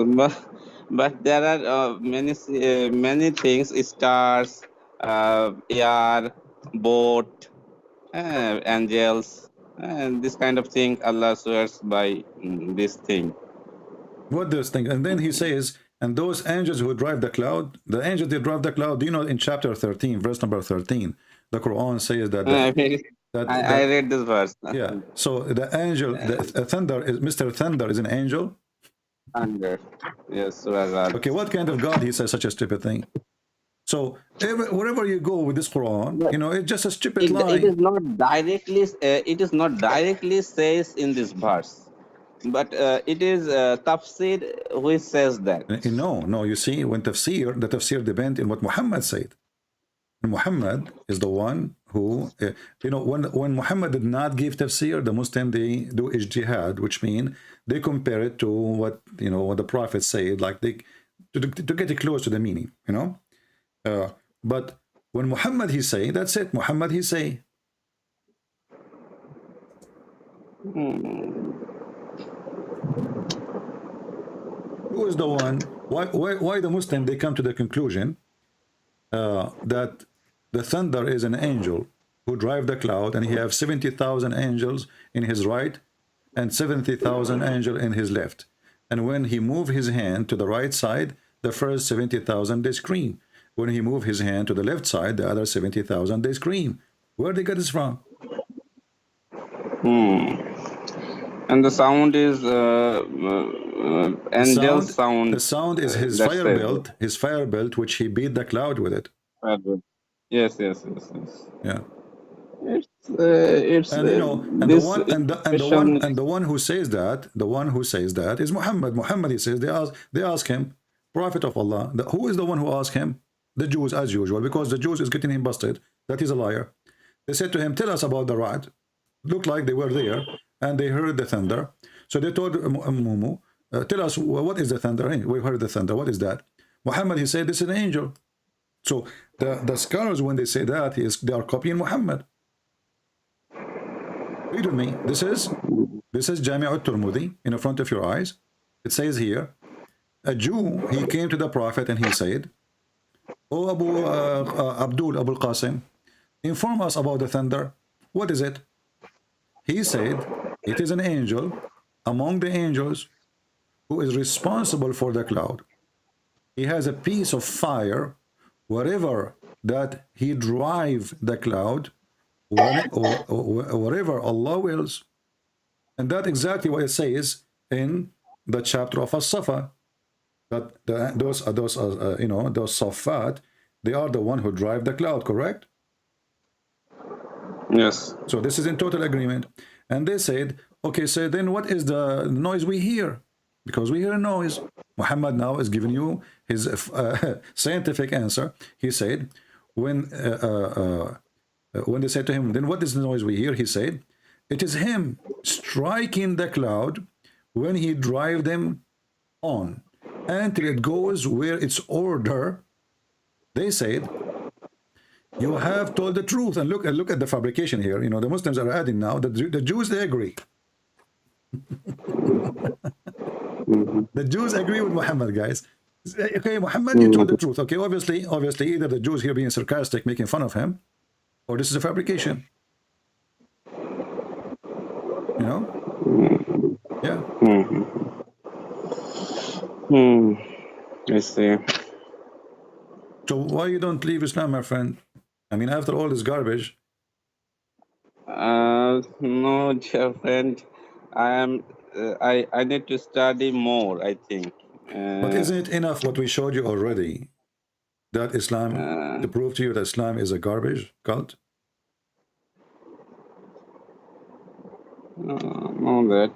but there are many things: stars, air, boat, angels. And this kind of thing, Allah swears by this thing. What those things? And then he says, and those angels who drive the cloud, the angels that drive the cloud, do you know in chapter 13, verse number 13, the Quran says that I read this verse. yeah. So the angel, the thunder is Mr. Thunder is an angel. Thunder. Yes, Surah God. Okay, what kind of God he says such a stupid thing? So wherever you go with this Quran, you know, it's just a stupid lie. It is not directly. It is not directly says in this verse, but it is tafsir which says that. No. You see, when the tafsir depends on what Muhammad said. Muhammad is the one who, you know, when Muhammad did not give tafsir, the Muslim they do ijtihad, which means they compare it to what, you know, what the Prophet said, like they to get it close to the meaning, you know. But when Muhammad he say, that's it. Muhammad he say. Who is the one? Why the Muslim they come to the conclusion that the thunder is an angel who drive the cloud, and he have 70,000 angels in his right and 70,000 angels in his left, and when he move his hand to the right side, the first 70,000 they scream. When he move his hand to the left side, the other 70,000 they scream. Where they get this from? And the sound is angel sound. The sound is his fire belt. His fire belt, which he beat the cloud with it. Yes. Yeah. It's and you know, and the one who says that, is Muhammad. Muhammad, he says, they ask him, Prophet of Allah, who is the one who asked him? The Jews, as usual, because the Jews is getting him busted that he's a liar. They said to him, tell us about the Ra'd. Looked like they were there and they heard the thunder. So they told Mumu, tell us what is the thunder? Hey, we heard the thunder. What is that? Muhammad, he said, this is an angel. So the scholars, when they say that, they are copying Muhammad. Read with me. This is Jami' al-Turmudi in front of your eyes. It says here, a Jew, he came to the Prophet and he said, "O Abu Abdul Abu Qasim, inform us about the thunder. What is it?" He said, it is an angel among the angels who is responsible for the cloud. He has a piece of fire wherever that he drive the cloud, wherever Allah wills. And that's exactly what it says in the chapter of As-Safa, that those Safat, they are the one who drive the cloud, correct? Yes. So this is in total agreement. And they said, okay, so then what is the noise we hear? Because we hear a noise. Muhammad now is giving you his scientific answer. He said, when they said to him, then what is the noise we hear? He said, it is him striking the cloud when he drive them on until it goes where it's order. They said, you have told the truth. And look at the fabrication here. You know, the Muslims are adding now that the Jews, they agree. The Jews agree with Muhammad, guys. Okay, Muhammad, you told the truth. Okay, obviously, either the Jews here being sarcastic, making fun of him, or this is a fabrication. You know? Yeah. I see. So why you don't leave Islam, my friend? I mean, after all this garbage. No, dear friend. I need to study more, I think. But isn't it enough what we showed you already? That Islam, to prove to you that Islam is a garbage cult? No, that.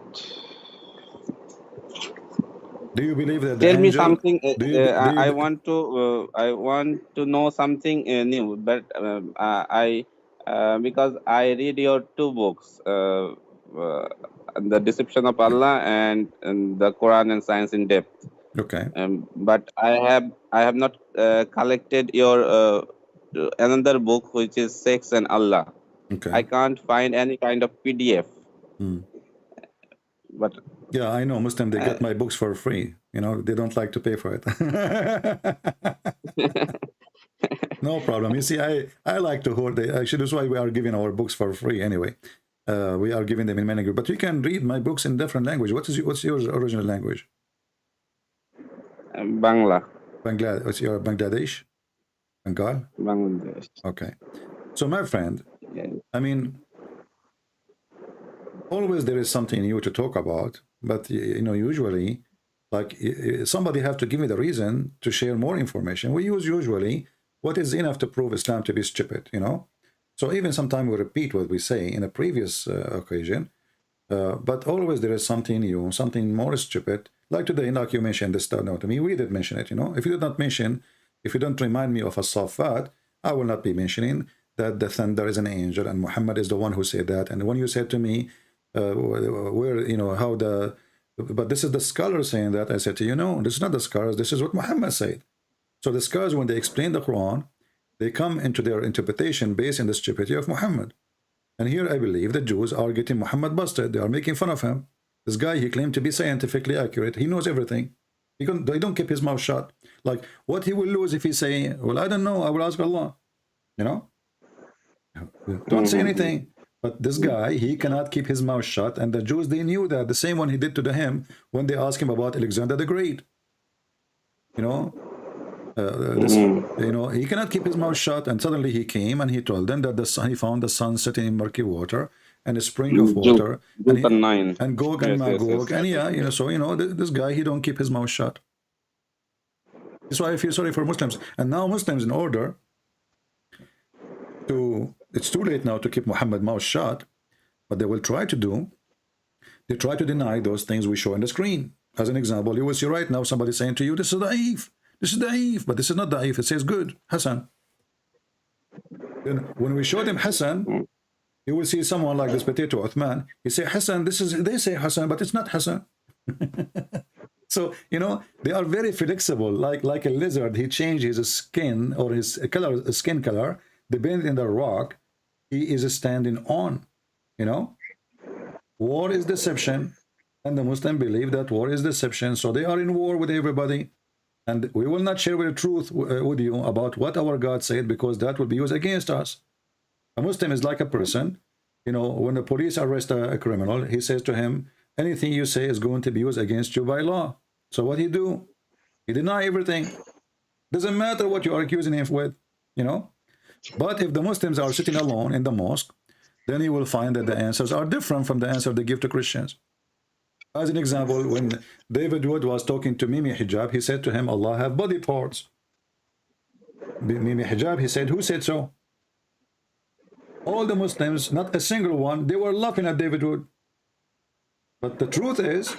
Do you believe that? Tell me something. I want to know something new. But because I read your two books, The Deception of Allah and the Qur'an and Science in Depth. Okay. But I have not collected your another book, which is Sex and Allah. Okay. I can't find any kind of PDF. But yeah, I know Muslim, they get my books for free. You know, they don't like to pay for it. No problem. You see, I like to hoard. Actually, that's why we are giving our books for free anyway. we are giving them in many groups. But you can read my books in different language. What's your original language? Bangla. What's your Bangladesh? Bengal? Bangladesh. Okay. So my friend, Yeah. I mean, always there is something new to talk about, but you know, usually, like somebody have to give me the reason to share more information. We use usually what is enough to prove Islam to be stupid, you know. So even sometimes we repeat what we say in a previous occasion, but always there is something new, something more stupid. Like today, like you mentioned this to me, we did mention it, you know. If you did not mention, if you don't remind me of a Safat, I will not be mentioning that the thunder is an angel and Muhammad is the one who said that. And when you said to me, where, you know, how the, but this is the scholar saying that, I said to you, no, this is not the scholars, this is what Muhammad said. So the scholars, when they explain the Quran, they come into their interpretation based on the stupidity of Muhammad. And here I believe the Jews are getting Muhammad busted. They are making fun of him. This guy, he claimed to be scientifically accurate. He knows everything. They don't keep his mouth shut. Like, what he will lose if he say, well, I don't know, I will ask Allah. You know? Don't say anything. But this guy, he cannot keep his mouth shut. And the Jews, they knew that. The same one he did to him when they asked him about Alexander the Great. You know? You know, he cannot keep his mouth shut, and suddenly he came and he told them that the sun, he found the sun sitting in murky water and a spring of water, and Gog and Magog, and yeah, you know, so you know, this guy, he don't keep his mouth shut. That's why I feel sorry for Muslims. And now Muslims, in order to, it's too late now to keep Muhammad mouth shut, but they will try to do, they try to deny those things we show on the screen. As an example, you will see right now somebody saying to you, this is da'if. This is da'if, but this is not da'if. It says good, Hassan. Then when we show them Hassan, you will see someone like this potato Uthman. He say Hassan. This is, they say Hassan, but it's not Hassan. So you know, they are very flexible, like a lizard. He changed his skin or his color, skin color, depending on the rock he is standing on. You know, war is deception, and the Muslim believe that war is deception. So they are in war with everybody. And we will not share the truth with you about what our God said, because that will be used against us. A Muslim is like a person, you know, when the police arrest a criminal, he says to him, anything you say is going to be used against you by law. So what he do? He deny everything. Doesn't matter what you are accusing him with, you know. But if the Muslims are sitting alone in the mosque, then you will find that the answers are different from the answer they give to Christians. As an example, when David Wood was talking to Mimi Hijab, he said to him, Allah have body parts. Mimi Hijab, he said, who said so? All the Muslims, not a single one, they were laughing at David Wood. But the truth is,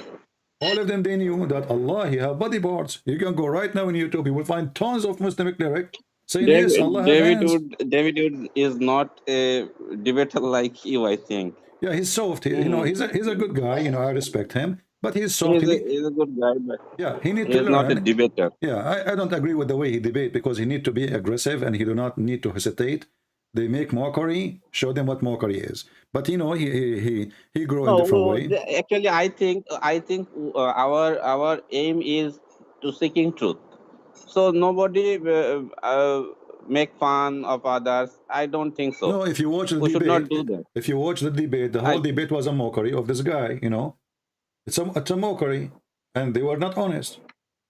all of them, they knew that Allah, he have body parts. You can go right now in YouTube, you will find tons of Muslim lyrics saying, yes, Allah have hands. David Wood is not a debater like you, I think. Yeah, he's soft. You know, he's a good guy. You know, I respect him, but he's soft. He's a good guy, but yeah, he needs to he's learn. not a debater. Yeah, I don't agree with the way he debate, because he need to be aggressive and he do not need to hesitate. They make mockery. Show them what mockery is. But you know, he grow in different way. Actually, I think our aim is to seeking truth. So nobody make fun of others. I don't think so. No, if you watch the we debate, should not do that. If you watch the debate, the whole debate was a mockery of this guy. You know, it's a mockery, and they were not honest.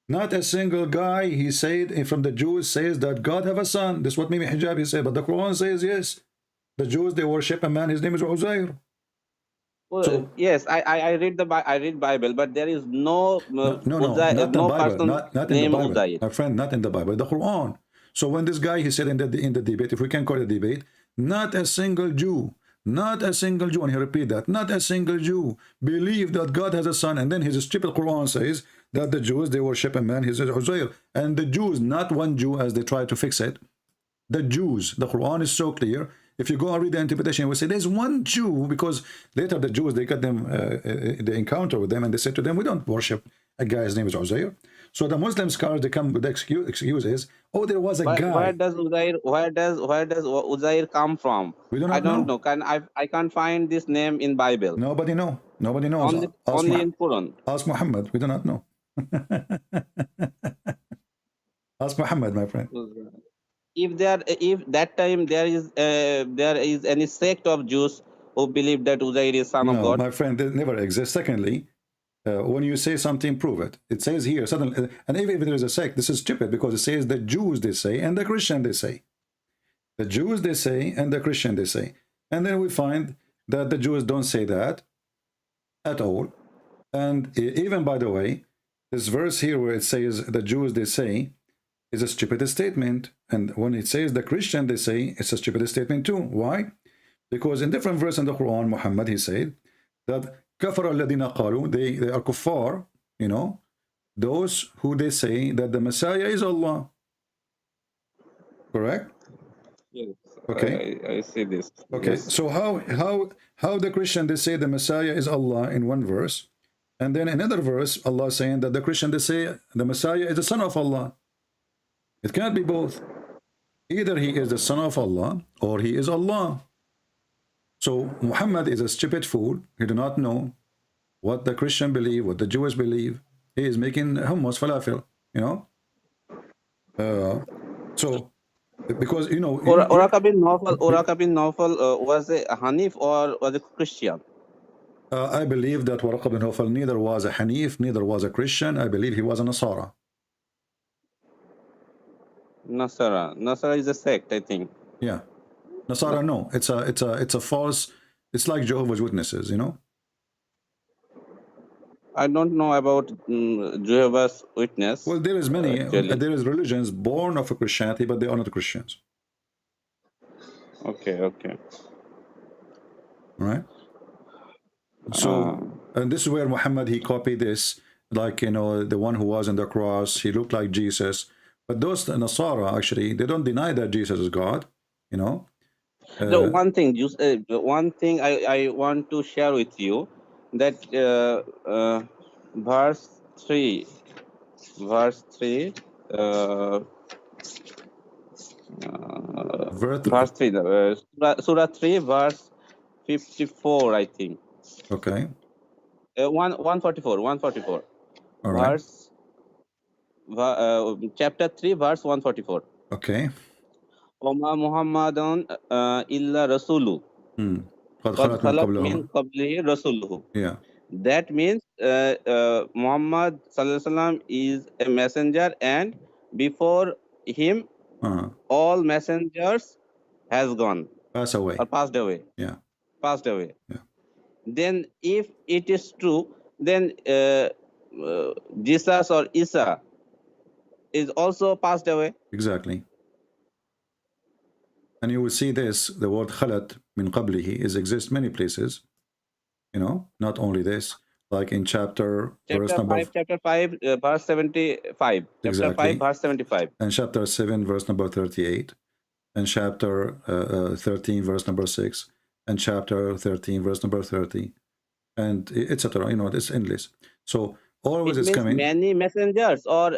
Not a single guy, he said, from the Jews says that God have a son. This is what Mimi Hijab he said, but the Quran says yes. The Jews, they worship a man. His name is Uzair. Well, so, yes, I read Bible, but there is no not in the Bible, not in the Bible, Uzair. my friend, not in the Bible, the Quran. So when this guy, he said in the debate, if we can call it a debate, not a single Jew, and he repeat that, not a single Jew believe that God has a son, and then his stupid Quran says that the Jews, they worship a man, his Uzair, and the Jews, not one Jew as they try to fix it. The Jews, the Quran is so clear. If you go and read the interpretation, we say there's one Jew, because later the Jews, they got them, they encounter with them, and they said to them, we don't worship a guy's name is Uzair. So the Muslim scholars, they come with the excuses. Oh, there was a guy. Where does Uzair come from? We do not I don't know. I can't find this name in Bible. Nobody knows. Only in Quran. Ask Muhammad. We do not know. Ask Muhammad, my friend. If that time there is any sect of Jews who believe that Uzair is son of No, God? my friend, it never exists. Secondly, when you say something, prove it. It says here, suddenly, and even if there is a sect, this is stupid because it says the Jews they say and the Christian they say. The Jews they say and the Christian they say. And then we find that the Jews don't say that at all. And even, by the way, this verse here where it says the Jews they say is a stupid statement. And when it says the Christian they say, it's a stupid statement too. Why? Because in different verses in the Quran, Muhammad, he said that kafara alladhina qalu, they are kuffar, you know, those who they say that the Messiah is Allah. Correct? Yes. Okay. I see this. Okay. Yes. So how the Christian they say the Messiah is Allah in one verse, and then another verse Allah saying that the Christian they say the Messiah is the son of Allah. It can't be both. Either he is the son of Allah or he is Allah. So Muhammad is a stupid fool. He do not know what the Christian believe, what the Jews believe. He is making hummus falafel, you know. So because you know Uraka bin Nawfal was a Hanif or was a Christian? I believe that Waraq bin Nawfal neither was a Hanif, neither was a Christian. I believe he was a Nasara. Nasara is a sect, I think. Yeah, Nasara. No, it's a false. It's like Jehovah's Witnesses, you know. I don't know about Jehovah's Witness. Well, there is many. Actually. There is religions born of a Christianity, but they are not Christians. Okay. All right. So, and this is where Muhammad he copied this, like you know, the one who was on the cross. He looked like Jesus, but those Nasara actually they don't deny that Jesus is God. You know. So one thing I want to share with you that verse 3 verse 3 Surah 3 verse 54 I think. Okay. 144 All right. Chapter 3 verse 144. Okay. Oma Muhammadun illa rasulu. قد خلت من قبله. Yeah. That means Muhammad sallallahu alaihi wasallam is a messenger, and before him all messengers has gone. Pass away. Or passed away. Yeah. Passed away. Yeah. Then if it is true, then Jesus or Isa is also passed away. Exactly. And you will see this, the word khalat min qablihi exists many places, you know, not only this, like in chapter 5, chapter 5, verse 75. Exactly. Chapter 5, verse 75. And chapter 7, verse number 38. And chapter 13, verse number 6. And chapter 13, verse number 30. And etc. You know, it's endless. So always it's coming. Many messengers or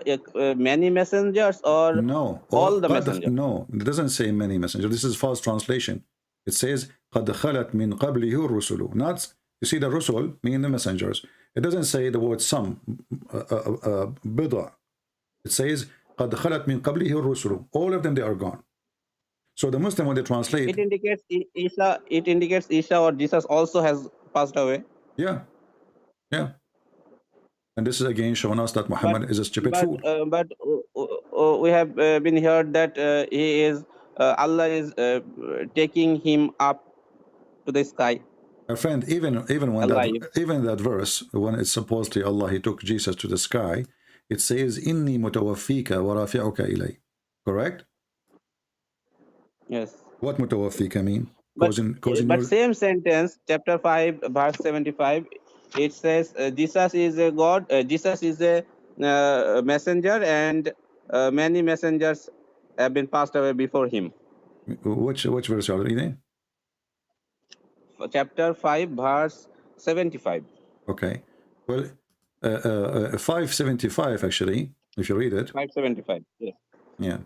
no, all the messengers. No, it doesn't say many messengers. This is false translation. It says قَدْ خَلَتْ مِنْ قَبْلِهِ الرُّسُلُ. Not, you see the rusul mean the messengers. It doesn't say the word some, bid'a. It says قَدْ خَلَتْ مِنْ قَبْلِهِ الرُّسُلُ. All of them, they are gone. So the Muslim, when they translate, it indicates Isa or Jesus also has passed away. Yeah. And this is again showing us that Muhammad is a stupid fool. But we have been heard that he is Allah is taking him up to the sky. My friend, even that verse, when it's supposedly Allah, he took Jesus to the sky, it says inni mutawaffika wa rafi'uka ilay. Correct? Yes. What mutawaffika mean? But same sentence, chapter 5, verse 75, it says Jesus is a God, Jesus is a messenger, and many messengers have been passed away before him. Which verse are you reading? Chapter 5, verse 75. Okay. Well, 575 actually, if you read it. 575, yes. Yeah.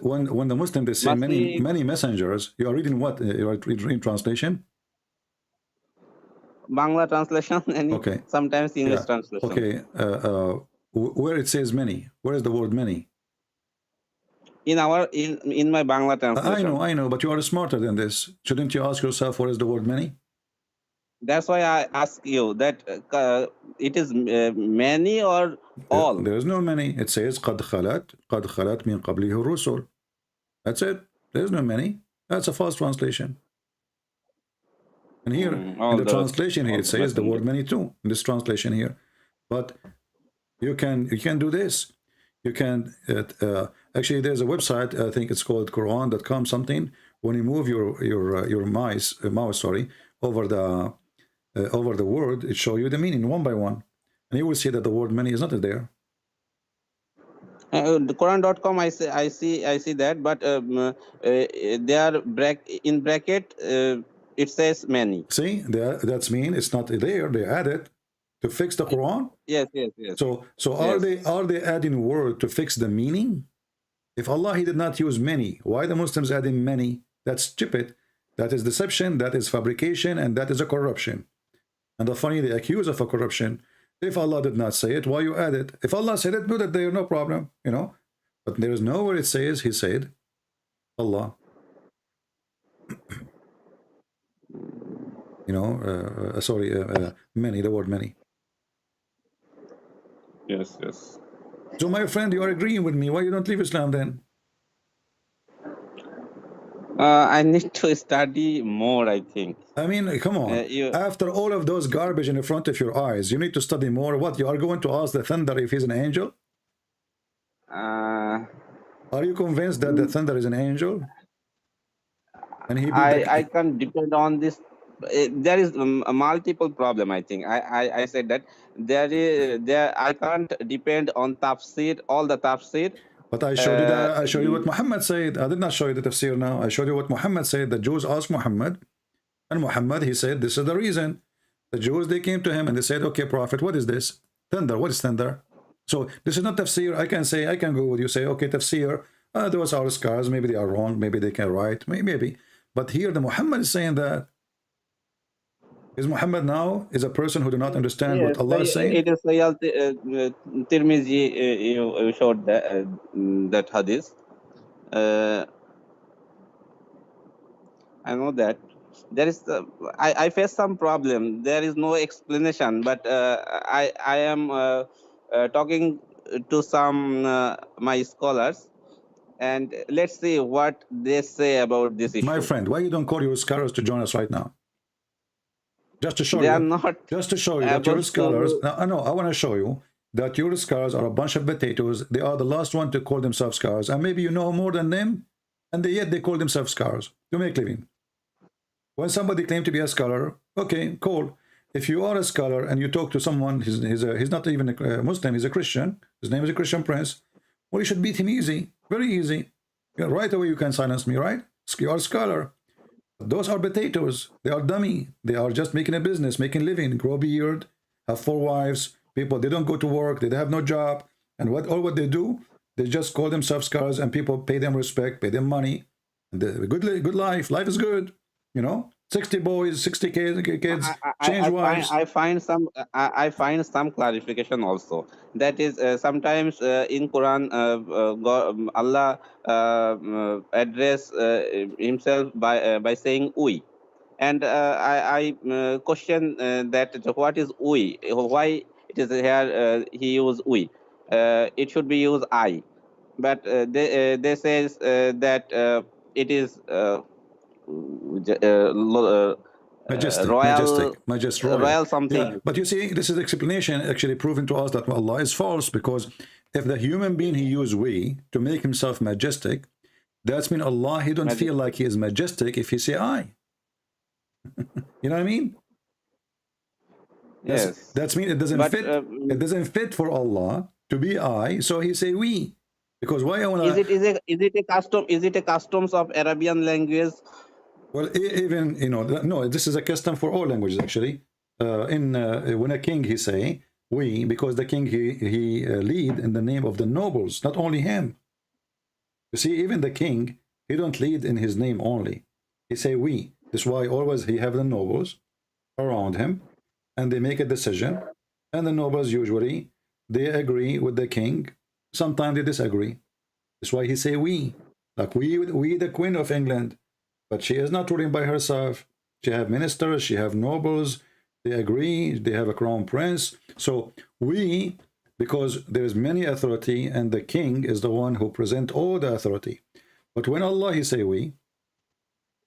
When the Muslim, they say many messengers, you are reading what? You are reading translation? Bangla translation and okay. Sometimes English translation. Okay. Where it says many, where is the word many? in my Bangla translation. I know, but you are smarter than this. Shouldn't you ask yourself what is the word many? That's why I ask you that it is many or all. There is no many. It says قد خلت من قبله الرسل. That's it. There is no many. That's a false translation. And here, in the translation here, it says the word many too, in this translation here. But you can do this. You can, actually there's a website, I think it's called Qur'an.com something. When you move your mouse over the word, it shows you the meaning one by one. And you will see that the word many is not there. The Quran.com, I see that, but they are in bracket. It says many. See, that's mean it's not there. They added to fix the Quran. Yes. So yes. are they adding word to fix the meaning? If Allah, he did not use many, why the Muslims adding many? That's stupid. That is deception. That is fabrication, and that is a corruption. And the funny, they accuse of a corruption. If Allah did not say it, why you add it? If Allah said it, do that there, no problem, you know. But there is nowhere it says he said Allah. You know, many, the word many. Yes. So my friend, you are agreeing with me. Why you don't leave Islam then? I need to study more, I think. I mean, come on. After all of those garbage in front of your eyes, you need to study more. What, you are going to ask the thunder if he's an angel? Are you convinced that the thunder is an angel? And I can't depend on this. There is a multiple problem, I think. I said that I can't depend on tafsir, all the tafsir. But I showed you that. I showed you what Muhammad said. I did not show you the tafsir now. I showed you what Muhammad said. The Jews asked Muhammad, and Muhammad, he said, this is the reason. The Jews, they came to him and they said, okay, prophet, what is this? Thunder, what is thunder? So this is not tafsir. I can go with you, say, okay, tafsir, those are scars, maybe they are wrong, maybe they can write, maybe. But here the Muhammad is saying that. Is Muhammad now is a person who do not understand what Allah is saying? It is Tirmizi, you showed that hadith. I know that. There is I face some problem. There is no explanation, but I am talking to some my scholars, and let's see what they say about this issue. My friend, why you don't call your scholars to join us right now? Just to show they you, are not just to show you that your scholars. I want to show you that your scholars are a bunch of potatoes. They are the last one to call themselves scholars, and maybe you know more than them, and yet they call themselves scholars to make living. When somebody claims to be a scholar, okay, cool. If you are a scholar and you talk to someone, he's not even a Muslim, he's a Christian. His name is a Christian prince. Well, you should beat him easy, very easy. Yeah, right away you can silence me, right? You are a scholar. Those are potatoes. They are dummy. They are just making a business, making living, grow beard, have 4 wives. People, they don't go to work. They have no job. And what they do, they just call themselves scholars, and people pay them respect, pay them money. And good life. Life is good. You know, 60 boys, 60 kids, change wives. I find some clarification also. That is sometimes in Quran, Allah address himself by saying we, and I question that what is we? Why it is here he used we? It should be used I, but they says that it is. Royal something. Yeah, but you see, this is the explanation actually proving to us that Allah is false, because if the human being he used we to make himself majestic, that's mean Allah, he don't feel like he is majestic if he say I. You know what I mean? Yes. That's mean it doesn't fit. It doesn't fit for Allah to be I, so he say we. Because why I wanna... Is it a custom? Is it a customs of Arabian language? Well, even, you know, no, this is a custom for all languages actually. When a king he say we, because the king he lead in the name of the nobles, not only him. You see, even the king, he don't lead in his name only. He say we. That's why always he have the nobles around him, and they make a decision, and the nobles usually they agree with the king. Sometimes they disagree. That's why he say we. Like we the Queen of England. But she is not ruling by herself. She have ministers, she have nobles. They agree, they have a crown prince. So we, because there is many authority, and the king is the one who present all the authority. But when Allah, he say we,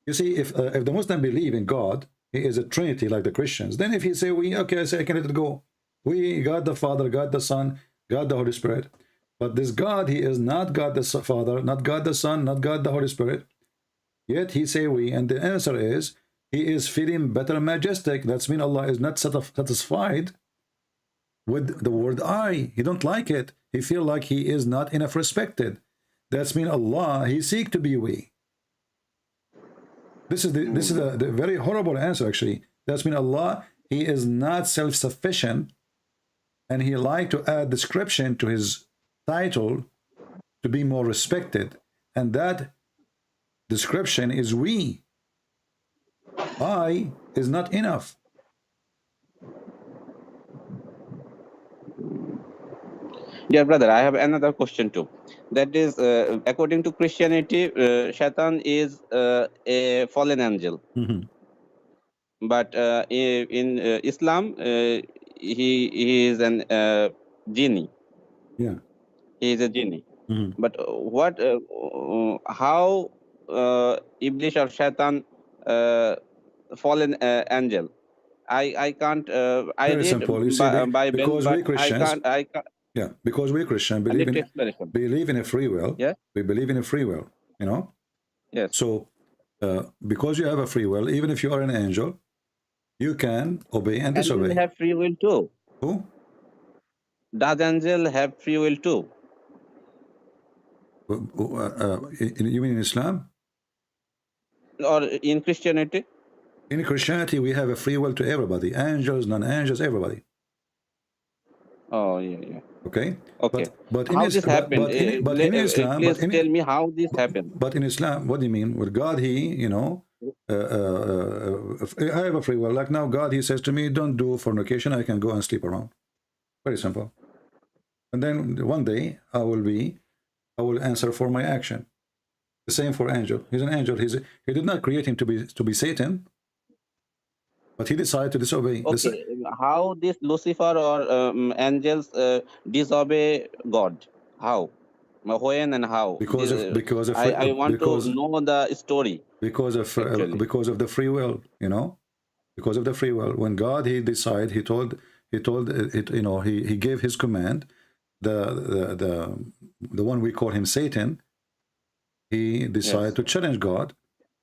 you see, if the Muslim believe in God, he is a Trinity like the Christians, then if he say we, okay, I say I can let it go. We, God the Father, God the Son, God the Holy Spirit. But this God, he is not God the Father, not God the Son, not God the Holy Spirit. Yet he say we, and the answer is, he is feeling better and majestic. That's mean Allah is not satisfied with the word I. He don't like it. He feel like he is not enough respected. That's mean Allah, he seek to be we. This is the very horrible answer actually. That's mean Allah, he is not self-sufficient, and he like to add description to his title to be more respected, and that description is we. I is not enough. Dear brother, I have another question too. That is, according to Christianity, Shaitan is a fallen angel. But in Islam, he is an genie. Yeah. He is a genie. But how Iblis or Shaitan fallen angel? I can't. I Very read simple. You see, Bible, because but we Christians, I can't. yeah, because we Christian I believe need in explanation. a free will. Yeah. We believe in a free will. You know. Yes. So, because you have a free will, even if you are an angel, you can obey and disobey. Angel have free will too. Who? Does angel have free will too? You mean in Islam? Or in Christianity? In Christianity, we have a free will to everybody. Angels, non-angels, everybody. Oh, yeah, yeah. Okay. Okay. But how this happened? But in Islam, please tell me how this happened. But in Islam, what do you mean? With God, he, you know, I have a free will. Like now, God, he says to me, don't do fornication. I can go and sleep around. Very simple. And then one day I will answer for my action. The same for angel. He's an angel. He did not create him to be Satan, but he decided to disobey. Okay, how this Lucifer or angels disobey God? How? When and how? Because I want to know the story. Because of the free will, you know. Because of the free will. When God he decided, he told it, you know, he gave his command. The one we call him Satan. He decided to challenge God,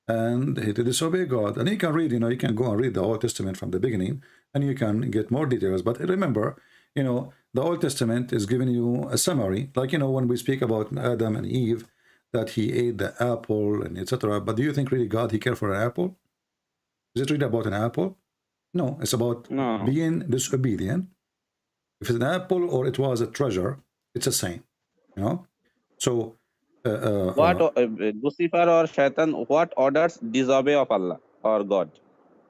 and he did disobey God. And you can read, you know, you can go and read the Old Testament from the beginning, and you can get more details. But remember, you know, the Old Testament is giving you a summary, like, you know, when we speak about Adam and Eve, that he ate the apple and etc. But do you think really God he cared for an apple? Is it really about an apple? No, it's about being disobedient. If it's an apple or it was a treasure, it's the same, you know. So what Lucifer or Shaitan, what orders disobey of Allah or God?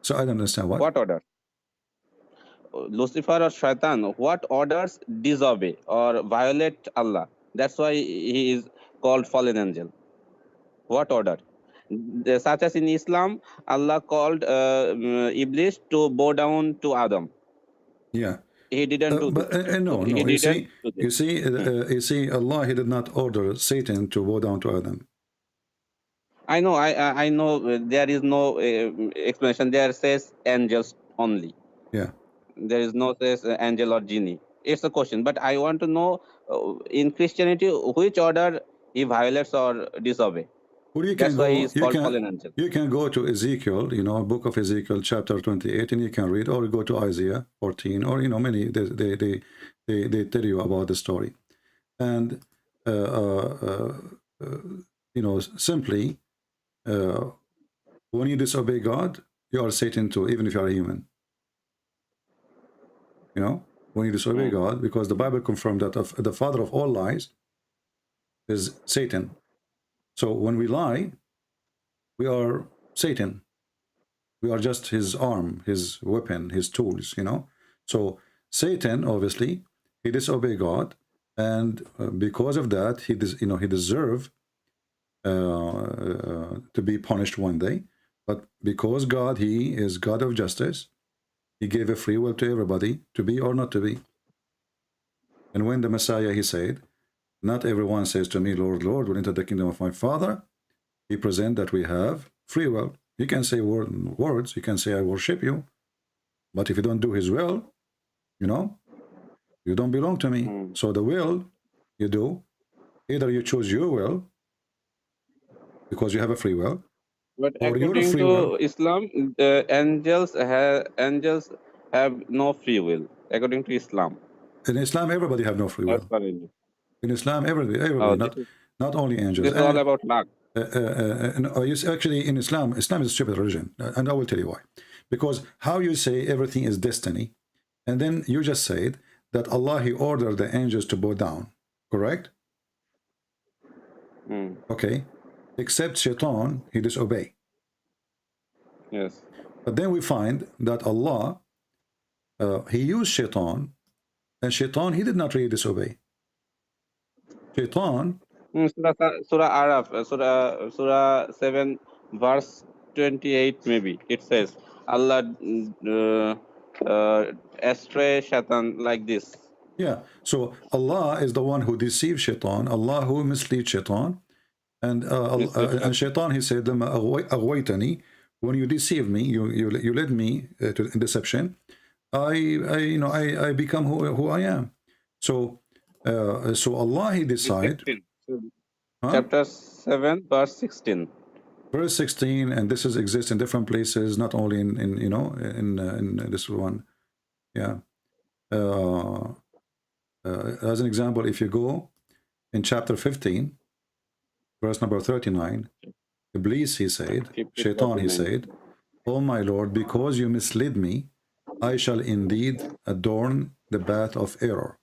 So I don't understand what order. Lucifer or Shaitan, what orders disobey or violate Allah? That's why he is called fallen angel. What order? Such as in Islam, Allah called Iblis to bow down to Adam. Yeah. He didn't do that. No. You see, Allah, he did not order Satan to bow down to Adam. I know. I know. There is no explanation. There says angels only. Yeah. There is no says angel or genie. It's a question, but I want to know in Christianity which order he violates or disobey. Well, That's why he's called fallen angel. You can go to Ezekiel, you know, book of Ezekiel, chapter 28, and you can read, or go to Isaiah 14, or, you know, many, they tell you about the story. And, you know, simply, when you disobey God, you are Satan too, even if you are a human. You know, when you disobey God, because the Bible confirmed that the father of all lies is Satan. So when we lie, we are Satan. We are just his arm, his weapon, his tools, you know. So Satan, obviously, he disobeyed God, and because of that, he deserved to be punished one day. But because God, he is God of justice, he gave a free will to everybody to be or not to be. And when the Messiah, he said, not everyone says to me, Lord, Lord, will enter the kingdom of my Father. He present that we have free will. You can say words, you can say, I worship you. But if you don't do his will, you know, you don't belong to me. So the will you do, either you choose your will, because you have a free will, But or your according free to will. Islam, angels have no free will. According to Islam, In Islam, everybody have no free as will. per Hindu. In Islam, everybody, Oh, not only angels. this is all about luck. Actually, in Islam is a stupid religion, and I will tell you why. Because how you say everything is destiny, and then you just said that Allah, he ordered the angels to bow down, correct? Okay, except Shaitan, he disobey. Yes. But then we find that Allah, he used Shaitan, and Shaitan, he did not really disobey. Shaitan, Surah Arab, Surah 7, verse 28, maybe it says, Allah astray Shaitan, like this. yeah, so Allah is the one who deceives Shaitan, Allah who misleads Shaitan, and Shaitan, he said, لما أغويتني, when you deceive me, you led me to deception, I become who I am. So Allah, he decide. Chapter 7, verse 16. Verse 16, and this exists in different places, not only in this one. Yeah. As an example, if you go in chapter 15, verse number 39, Iblis, he said, Shaitan, he said, "Oh my Lord, because you misled me, I shall indeed adorn the path of error."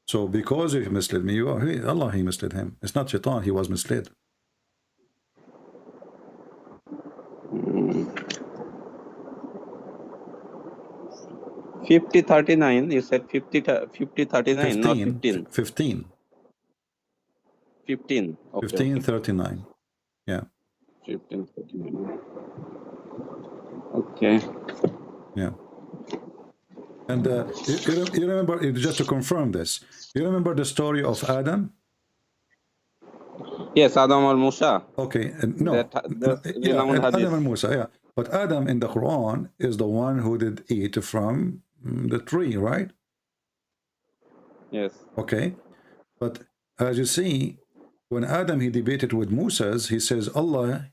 So because you misled me, Allah, he misled him. It's not Shaitan, he was misled. Mm. 5039, you said 5039, not 15. 15. 15. Okay, 1539. Yeah. 1539. Okay. Yeah. And you remember, just to confirm this, you remember the story of Adam? Yes, Adam or Musa. Okay, no. Yeah, Adam and Musa, yeah. But Adam in the Quran is the one who did eat from the tree, right? Yes. Okay. But as you see, when Adam, he debated with Moses, he says, Allah,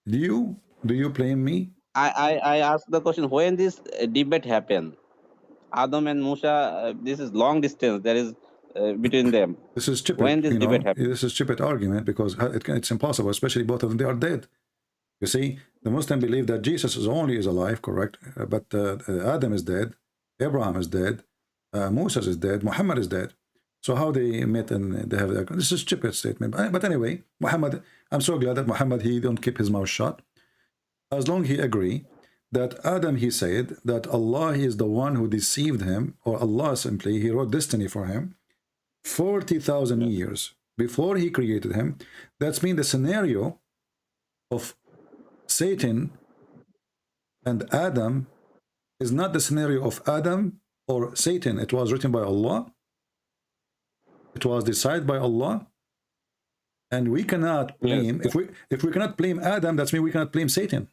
do you blame me? I asked the question, when this debate happened? Adam and Musa, this is long distance. There is between them. This is stupid. When this debate happened? This is stupid argument, because it's impossible, especially both of them, they are dead. You see, the Muslim believe that Jesus is alive, correct? But Adam is dead, Abraham is dead, Moses is dead, Muhammad is dead. So how they met and they have this is a stupid statement. But anyway, Muhammad, I'm so glad that Muhammad, he don't keep his mouth shut. As long he agree that Adam, he said that Allah is the one who deceived him, or Allah simply, he wrote destiny for him 40,000 years before he created him. That's mean the scenario of Satan and Adam is not the scenario of Adam or Satan. It was written by Allah. It was decided by Allah. And we cannot blame, if we cannot blame Adam, that's mean we cannot blame Satan.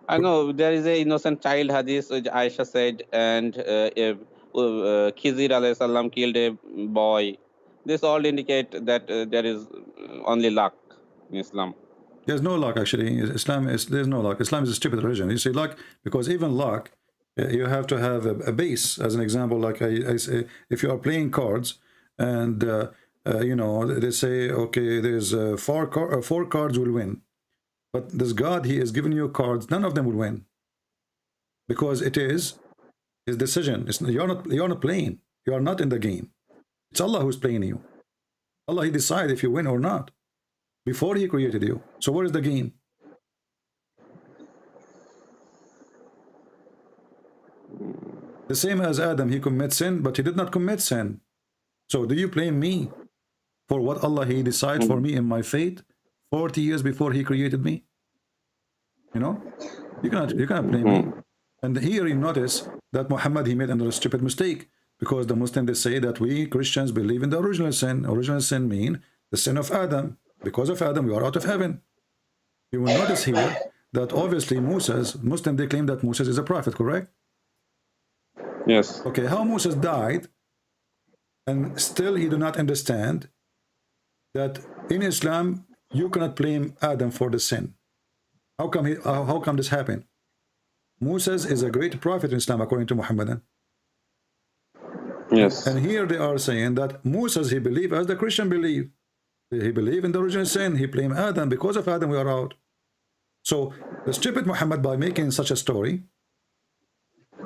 I know there is a innocent child hadith which Aisha said, and Khizr alayhi salam killed a boy. This all indicate that there is only luck in Islam. There's no luck, actually. There's no luck. Islam is a stupid religion. You see, luck, because even luck, you have to have a base. As an example, like I say, if you are playing cards, and they say, okay, there's four cards will win. But this God, he is giving you cards, none of them will win, because it is his decision. You're not playing. You are not in the game. It's Allah who's playing you. Allah, he decides if you win or not before he created you. So where is the game? The same as Adam, he commits sin, but he did not commit sin. So do you blame me for what Allah he decided for me in my fate 40 years before he created me? You know, you cannot blame me. And here you notice that Muhammad he made another stupid mistake, because the Muslims they say that we Christians believe in the original sin. Original sin mean the sin of Adam. Because of Adam we are out of heaven. You will notice here that obviously Moses, Muslims they claim that Moses is a prophet, correct? Yes. Okay, how Moses died, and still he do not understand that in Islam you cannot blame Adam for the sin. How come this happened? Moses is a great prophet in Islam according to Muhammadan. Yes. And here they are saying that Moses he believed as the Christian believe. He believed in the original sin. He blamed Adam. Because of Adam we are out. So the stupid Muhammad, by making such a story,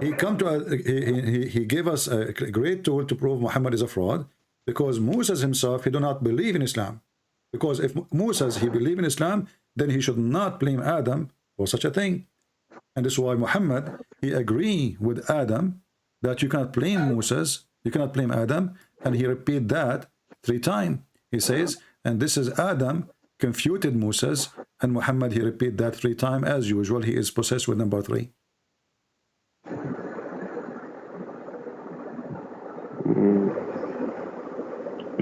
he gave us a great tool to prove Muhammad is a fraud, because Moses himself he do not believe in Islam. Because if Moses he believe in Islam, then he should not blame Adam for such a thing. And this is why Muhammad he agree with Adam that you cannot blame Moses, you cannot blame Adam, and he repeat that 3 times. He says, and this is Adam confuted Moses, and Muhammad he repeat that 3 times as usual. He is possessed with number 3.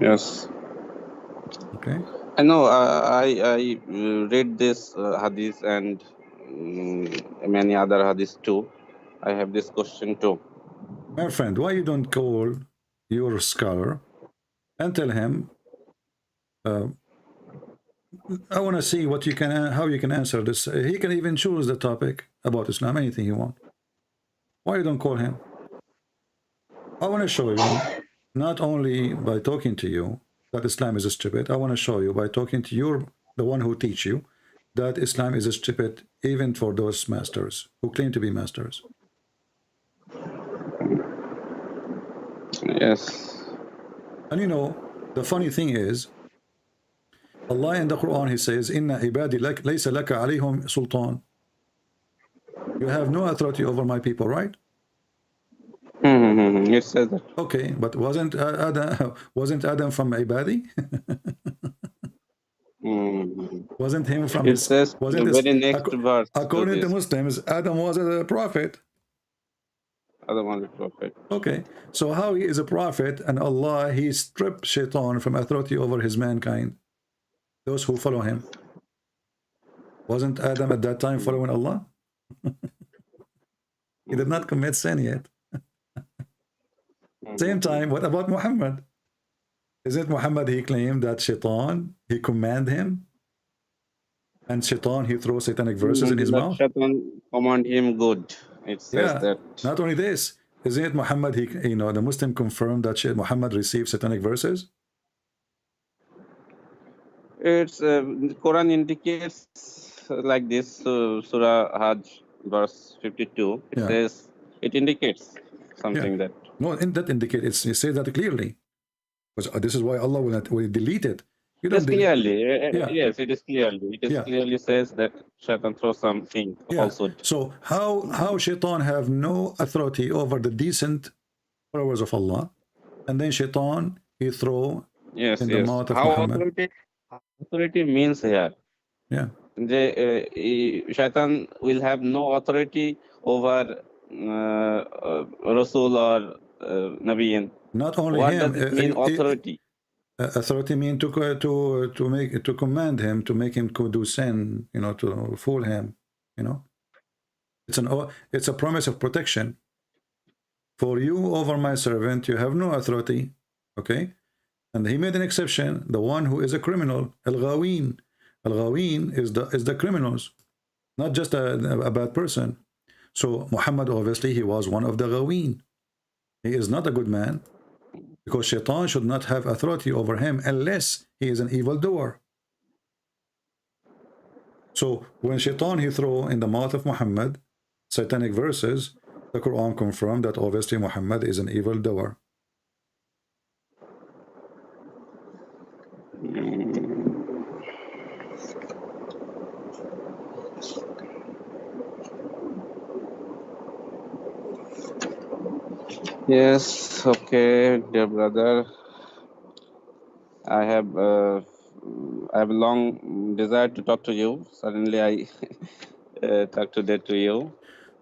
Yes. Okay. I know. I read this hadith and many other hadiths too. I have this question too. My friend, why you don't call your scholar and tell him, I want to see what you can, how you can answer this. He can even choose the topic about Islam, anything he want. Why you don't call him? I want to show you, not only by talking to you, that Islam is stupid. I want to show you by talking to the one who teach you, that Islam is stupid, even for those masters who claim to be masters. Yes. And you know, the funny thing is, Allah in the Quran, he says, Inna ibadi laysa laka alayhum sultan. You have no authority over my people, right? It says that. Okay, but wasn't Adam from ibadi? Wasn't him from It his, says wasn't the this, very next verse. according to Muslims, Adam was a prophet. Other one is prophet. Okay, so how he is a prophet, and Allah he stripped shaitan from authority over his mankind, those who follow him. Wasn't Adam at that time following Allah? He did not commit sin yet. Same time, what about Muhammad? Isn't Muhammad he claimed that shaitan he command him, and shaitan he throws satanic verses in his mouth? Shaitan command him good. It says that. Not only this, isn't it Muhammad he, you know, the Muslim confirmed that Muhammad received satanic verses? It's Quran indicates like this. Surah Hajj verse 52. It says it indicates something that. No, that indicates it says that clearly. Because this is why Allah will delete it. You don't clearly. Yes, it is clearly. It is clearly says that Shaitan throws something falsehood. So how Shaitan have no authority over the decent followers of Allah, and then Shaitan he throw in the mouth of Muhammad. Authority means here. Yeah. Shaitan will have no authority over Rasul or Nabiyin. Not only what him. Does it mean authority? Authority mean to command him, to make him do sin, you know, to fool him, you know. It's a promise of protection. For you over my servant, you have no authority, okay? And he made an exception, the one who is a criminal, al-ghaween. Al-ghaween is the criminals, not just a bad person. So Muhammad, obviously, he was one of the ghaween. He is not a good man, because shaitan should not have authority over him unless he is an evildoer. So when shaitan he throw in the mouth of Muhammad satanic verses, the Quran confirmed that obviously Muhammad is an evildoer. Yes, okay, dear brother. I have a long desire to talk to you. Suddenly, I talk today to you.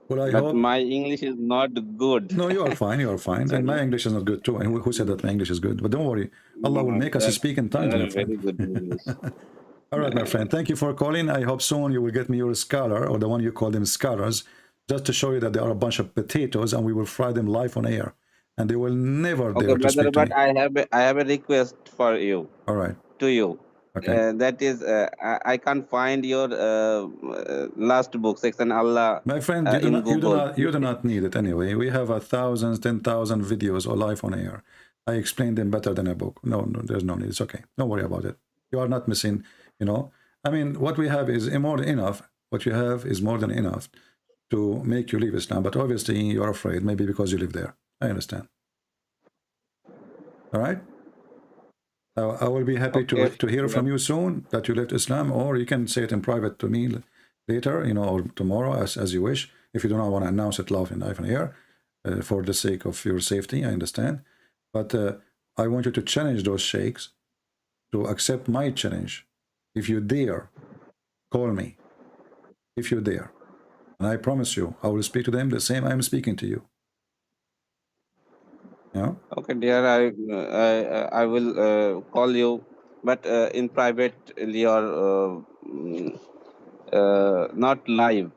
Well, I But hope. my English is not good. No, you are fine. You are fine. And my Actually. English is not good too. And who said that my English is good? But don't worry. Allah will make us That speak in tongues, my friend. very good English. All right, my friend. Thank you for calling. I hope soon you will get me your scholar, or the one you call them scholars, just to show you that they are a bunch of potatoes and we will fry them live on air. And they will never Okay, dare to brother, speak to but me. I have a request for you. All right. To you. Okay. That is, I can't find your last book, Section Allah, My friend, in Google. you do not need it anyway. We have 10,000 videos or live on air. I explain them better than a book. No, there's no need. It's okay. Don't worry about it. You are not missing, you know. I mean, what we have is more than enough. What you have is more than enough to make you leave Islam. But obviously, you're afraid, maybe because you live there. I understand. All right? I will be happy to hear from you soon that you left Islam, or you can say it in private to me later, you know, or tomorrow, as you wish. If you do not want to announce it live in air, for the sake of your safety, I understand. But I want you to challenge those sheikhs to accept my challenge. If you dare, call me. If you dare. And I promise you, I will speak to them the same I am speaking to you. Yeah? Okay, dear, I will call you, but in private, or not live.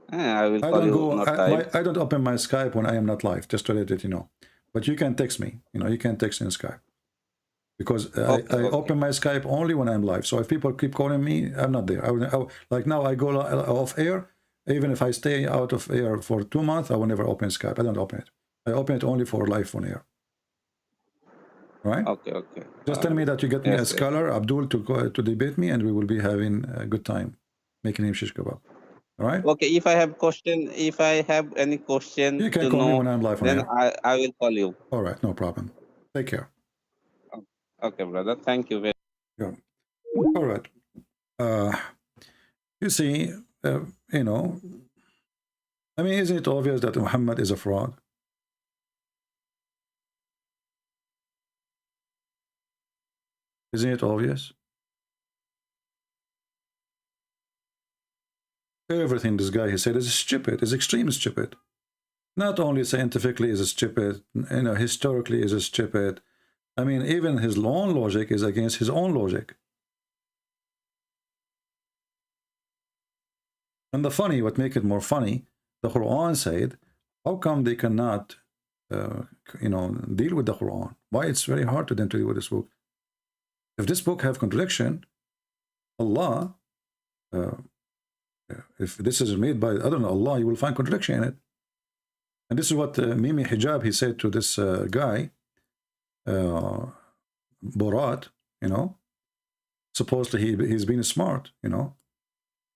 I will call you not live. I don't open my Skype when I am not live, just to let you know. But you can text me. You know, you can text in Skype. Because I open my Skype only when I'm live. So if people keep calling me, I'm not there. Like now, I go off air. Even if I stay out of air for 2 months, I will never open Skype. I don't open it. I open it only for live on air. Right? Okay, okay. Just tell me that you get me a scholar, Abdul, to debate me, and we will be having a good time making him shish kebab. All right? Okay, if I have any question you can to call know, me when I'm live on then air. I will call you. All right, no problem. Take care. Okay, brother. Thank you very much. All right. You see, you know, I mean, isn't it obvious that Muhammad is a fraud? Isn't it obvious? Everything this guy he said is stupid, is extremely stupid. Not only scientifically is it stupid, you know, historically is it stupid. I mean, even his own logic is against his own logic. And the funny, what make it more funny, the Quran said, how come they cannot, you know, deal with the Quran? Why it's very hard to them to deal with this book? If this book have contradiction, Allah, if this is made by other than Allah, you will find contradiction in it. And this is what Mimi Hijab, he said to this guy, Borat, you know, supposedly he's been smart, you know.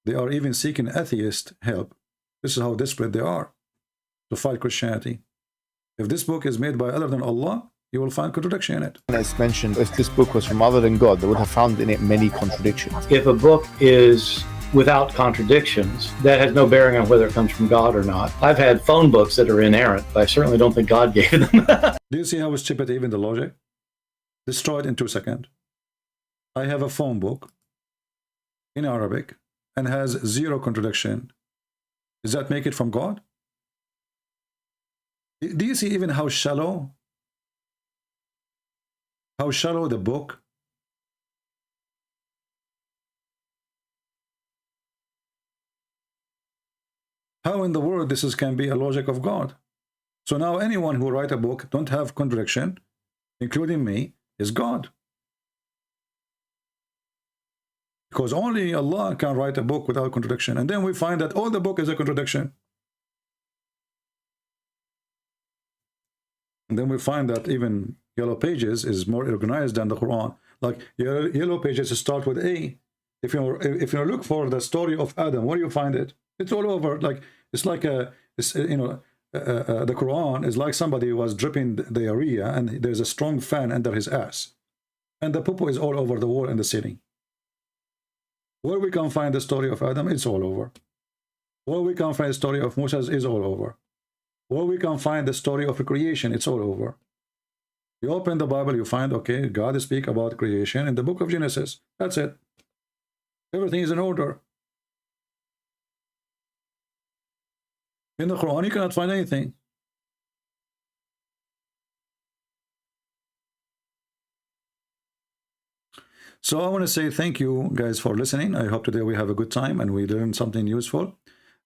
They are even seeking atheist help. This is how desperate they are to fight Christianity. If this book is made by other than Allah, you will find contradiction in it. It's mentioned if this book was from other than God, they would have found in it many contradictions. If a book is without contradictions, that has no bearing on whether it comes from God or not. I've had phone books that are inerrant, but I certainly don't think God gave them. Do you see how stupid even the logic? Destroyed in 2 seconds. I have a phone book in Arabic and has 0 contradiction. Does that make it from God? Do you see even how shallow the book? How in the world this can be a logic of God? So now anyone who write a book don't have contradiction, including me, is God. Because only Allah can write a book without contradiction. And then we find that all the book is a contradiction. And then we find that even Yellow Pages is more organized than the Quran. Like Yellow Pages start with A. If you look for the story of Adam, where do you find it? It's all over. Like it's like the Quran is like somebody who was dripping diarrhea and there's a strong fan under his ass, and the poo is all over the wall in the city. Where we can find the story of Adam, it's all over. Where we can find the story of Moses is all over. Where we can find the story of creation, it's all over. You open the Bible, you find, okay, God speak about creation in the book of Genesis. That's it. Everything is in order. In the Quran, you cannot find anything. So I want to say thank you guys for listening. I hope today we have a good time and we learned something useful.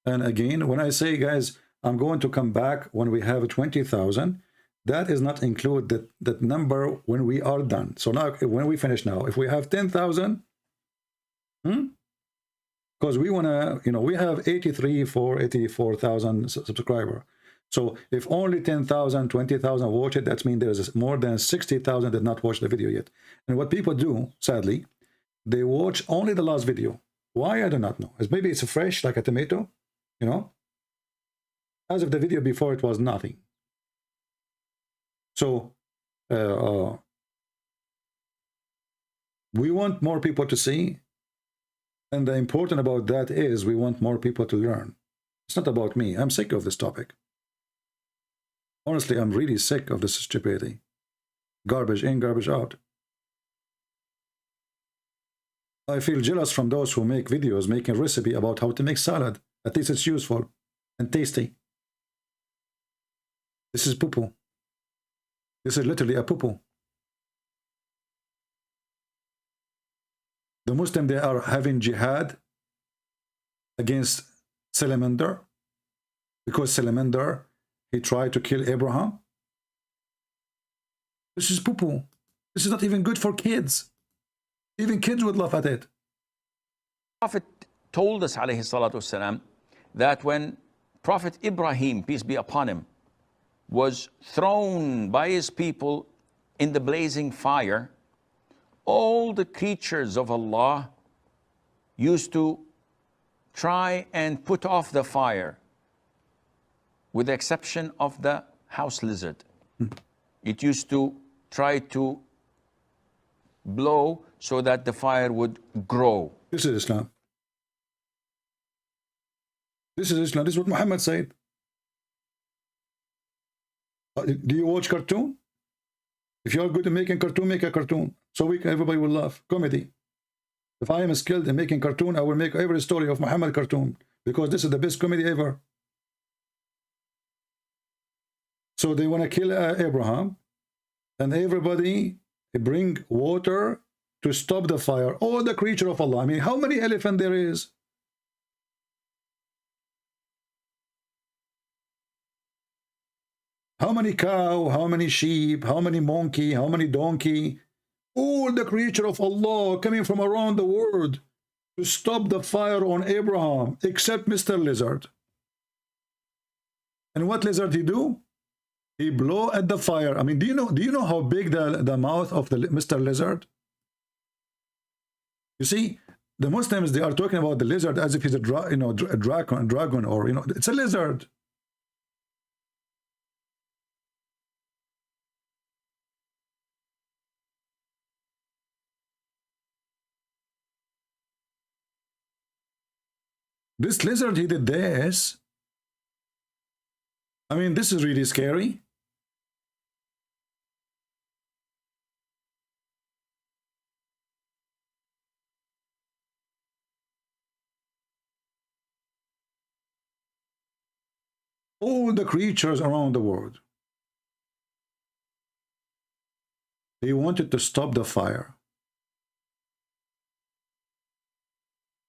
And again, when I say, guys, I'm going to come back when we have 20,000, that is not include that number when we are done. So now, when we finish now, if we have 10,000, because we want to, you know, we have 84,000 subscribers. So if only 10,000, 20,000 watch it, that means there's more than 60,000 did not watch the video yet. And what people do, sadly, they watch only the last video. Why? I do not know. Maybe it's fresh, like a tomato, you know, as if the video before it was nothing. So we want more people to see. And the important about that is we want more people to learn. It's not about me. I'm sick of this topic. Honestly, I'm really sick of this stupidity. Garbage in, garbage out. I feel jealous from those who make videos making recipe about how to make salad. At least it's useful and tasty. This is poo-poo. This is literally a poo-poo. The Muslims, they are having jihad against Salamander because Salamander, he tried to kill Abraham. This is poo-poo. This is not even good for kids. Even kids would laugh at it. Prophet told us, alayhi salatu wasalam, that when Prophet Ibrahim, peace be upon him, was thrown by his people in the blazing fire, all the creatures of Allah used to try and put off the fire, with the exception of the house lizard. It used to try to blow so that the fire would grow. This is Islam. This is Islam. This is what Muhammad said. Do you watch cartoon? If you are good at making cartoon, make a cartoon. So everybody will laugh. Comedy. If I am skilled in making cartoon, I will make every story of Muhammad cartoon. Because this is the best comedy ever. So they want to kill Abraham. And everybody bring water to stop the fire. All the creature of Allah. I mean, how many elephant there is? How many cow, how many sheep, how many monkey, how many donkey? All the creature of Allah coming from around the world to stop the fire on Abraham, except Mr. Lizard. And what lizard he do? He blow at the fire. I mean, do you know how big the mouth of the Mr. Lizard? You see, the Muslims, they are talking about the lizard as if he's a dragon, or it's a lizard. This lizard, he did this. I mean, this is really scary. All the creatures around the world, they wanted to stop the fire.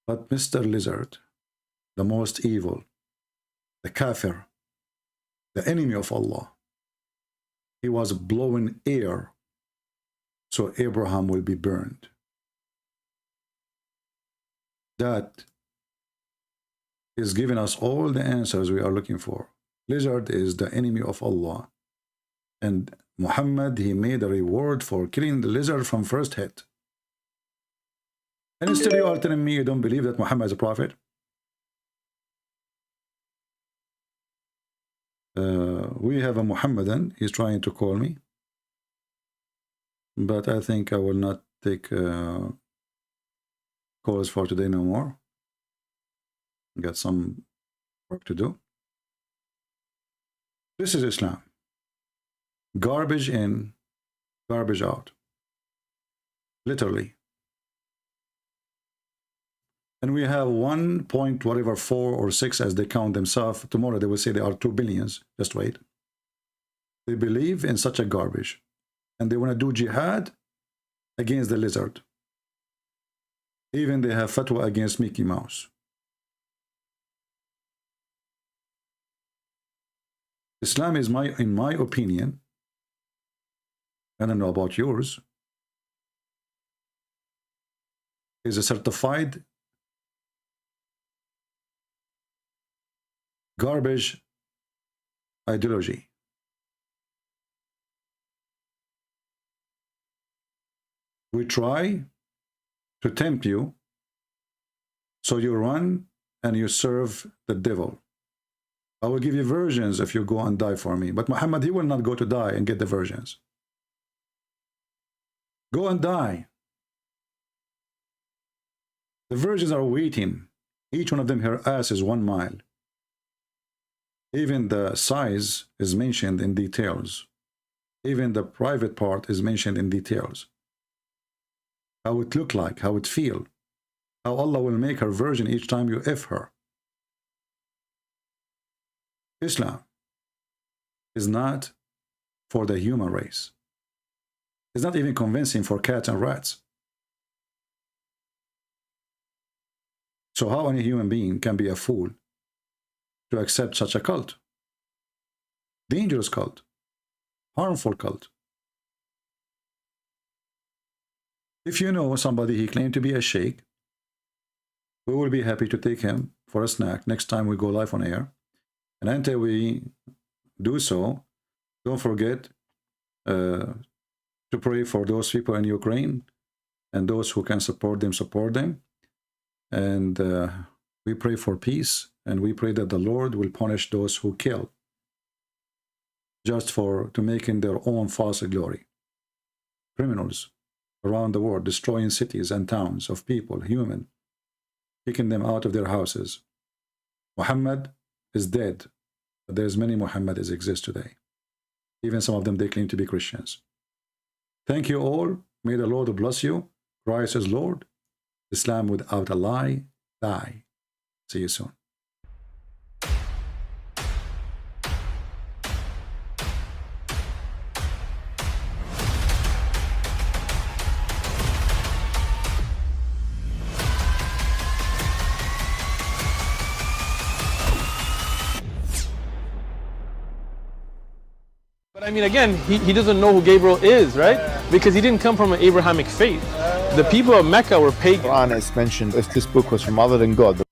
But Mr. Lizard, the most evil, the kafir, the enemy of Allah, he was blowing air so Abraham will be burned. That is giving us all the answers we are looking for. Lizard is the enemy of Allah. And Muhammad, he made a reward for killing the lizard from first hit. And still you are telling me you don't believe that Muhammad is a prophet? We have a Muhammadan, he's trying to call me. But I think I will not take calls for today no more. Got some work to do. This is Islam. Garbage in, garbage out. Literally. And we have 1 point whatever 4 or 6 as they count themselves. Tomorrow they will say they are 2 billions. Just wait. They believe in such a garbage. And they want to do jihad against the lizard. Even they have fatwa against Mickey Mouse. Islam is, in my opinion, I don't know about yours, is a certified garbage ideology. We try to tempt you so you run and you serve the devil. I will give you virgins if you go and die for me. But Muhammad, he will not go to die and get the virgins. Go and die. The virgins are waiting. Each one of them, her ass is 1 mile. Even the size is mentioned in details. Even the private part is mentioned in details. How it look like, how it feel. How Allah will make her virgin each time you F her. Islam is not for the human race. It's not even convincing for cats and rats. So how any human being can be a fool to accept such a cult? Dangerous cult. Harmful cult. If you know somebody he claimed to be a sheikh, we will be happy to take him for a snack next time we go live on air. And until we do so, don't forget to pray for those people in Ukraine and those who can support them. And we pray for peace, and we pray that the Lord will punish those who kill just to making their own false glory. Criminals around the world, destroying cities and towns of people, human, kicking them out of their houses. Muhammad is dead, but there's many Muhammads exist today. Even some of them, they claim to be Christians. Thank you all. May the Lord bless you. Christ is Lord. Islam without a lie, die. See you soon. But I mean, again, he doesn't know who Gabriel is, right? Because he didn't come from an Abrahamic faith. The people of Mecca were pagan. Qur'an is mentioned if this book was from other than God.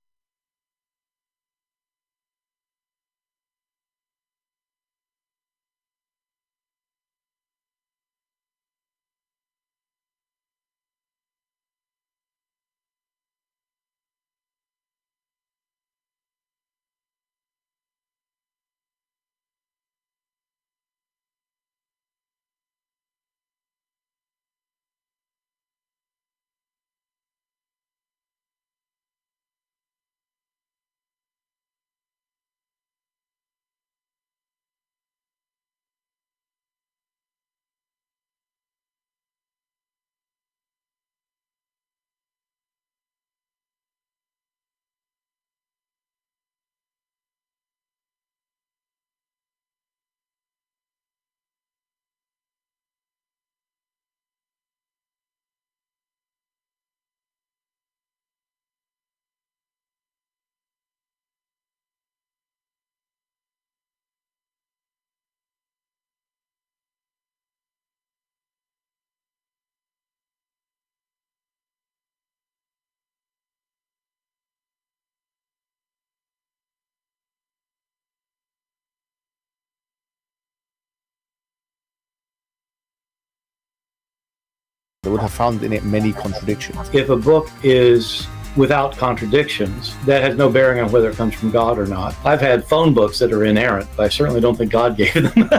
They would have found in it many contradictions. If a book is without contradictions, that has no bearing on whether it comes from God or not. I've had phone books that are inerrant, but I certainly don't think God gave them.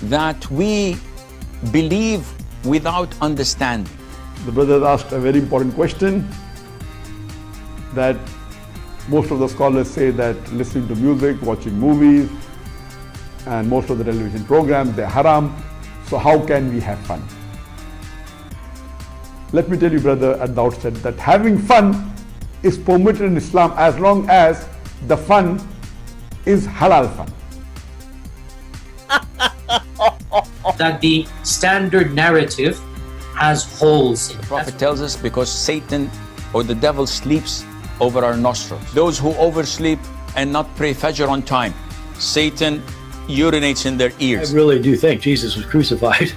That we believe without understanding. The brother asked a very important question, that most of the scholars say that listening to music, watching movies, and most of the television programs, they're haram. So how can we have fun? Let me tell you, brother, at the outset that having fun is permitted in Islam as long as the fun is halal fun. That the standard narrative has holes in it. The Prophet tells us because Satan or the devil sleeps over our nostrils. Those who oversleep and not pray Fajr on time, Satan urinates in their ears. I really do think Jesus was crucified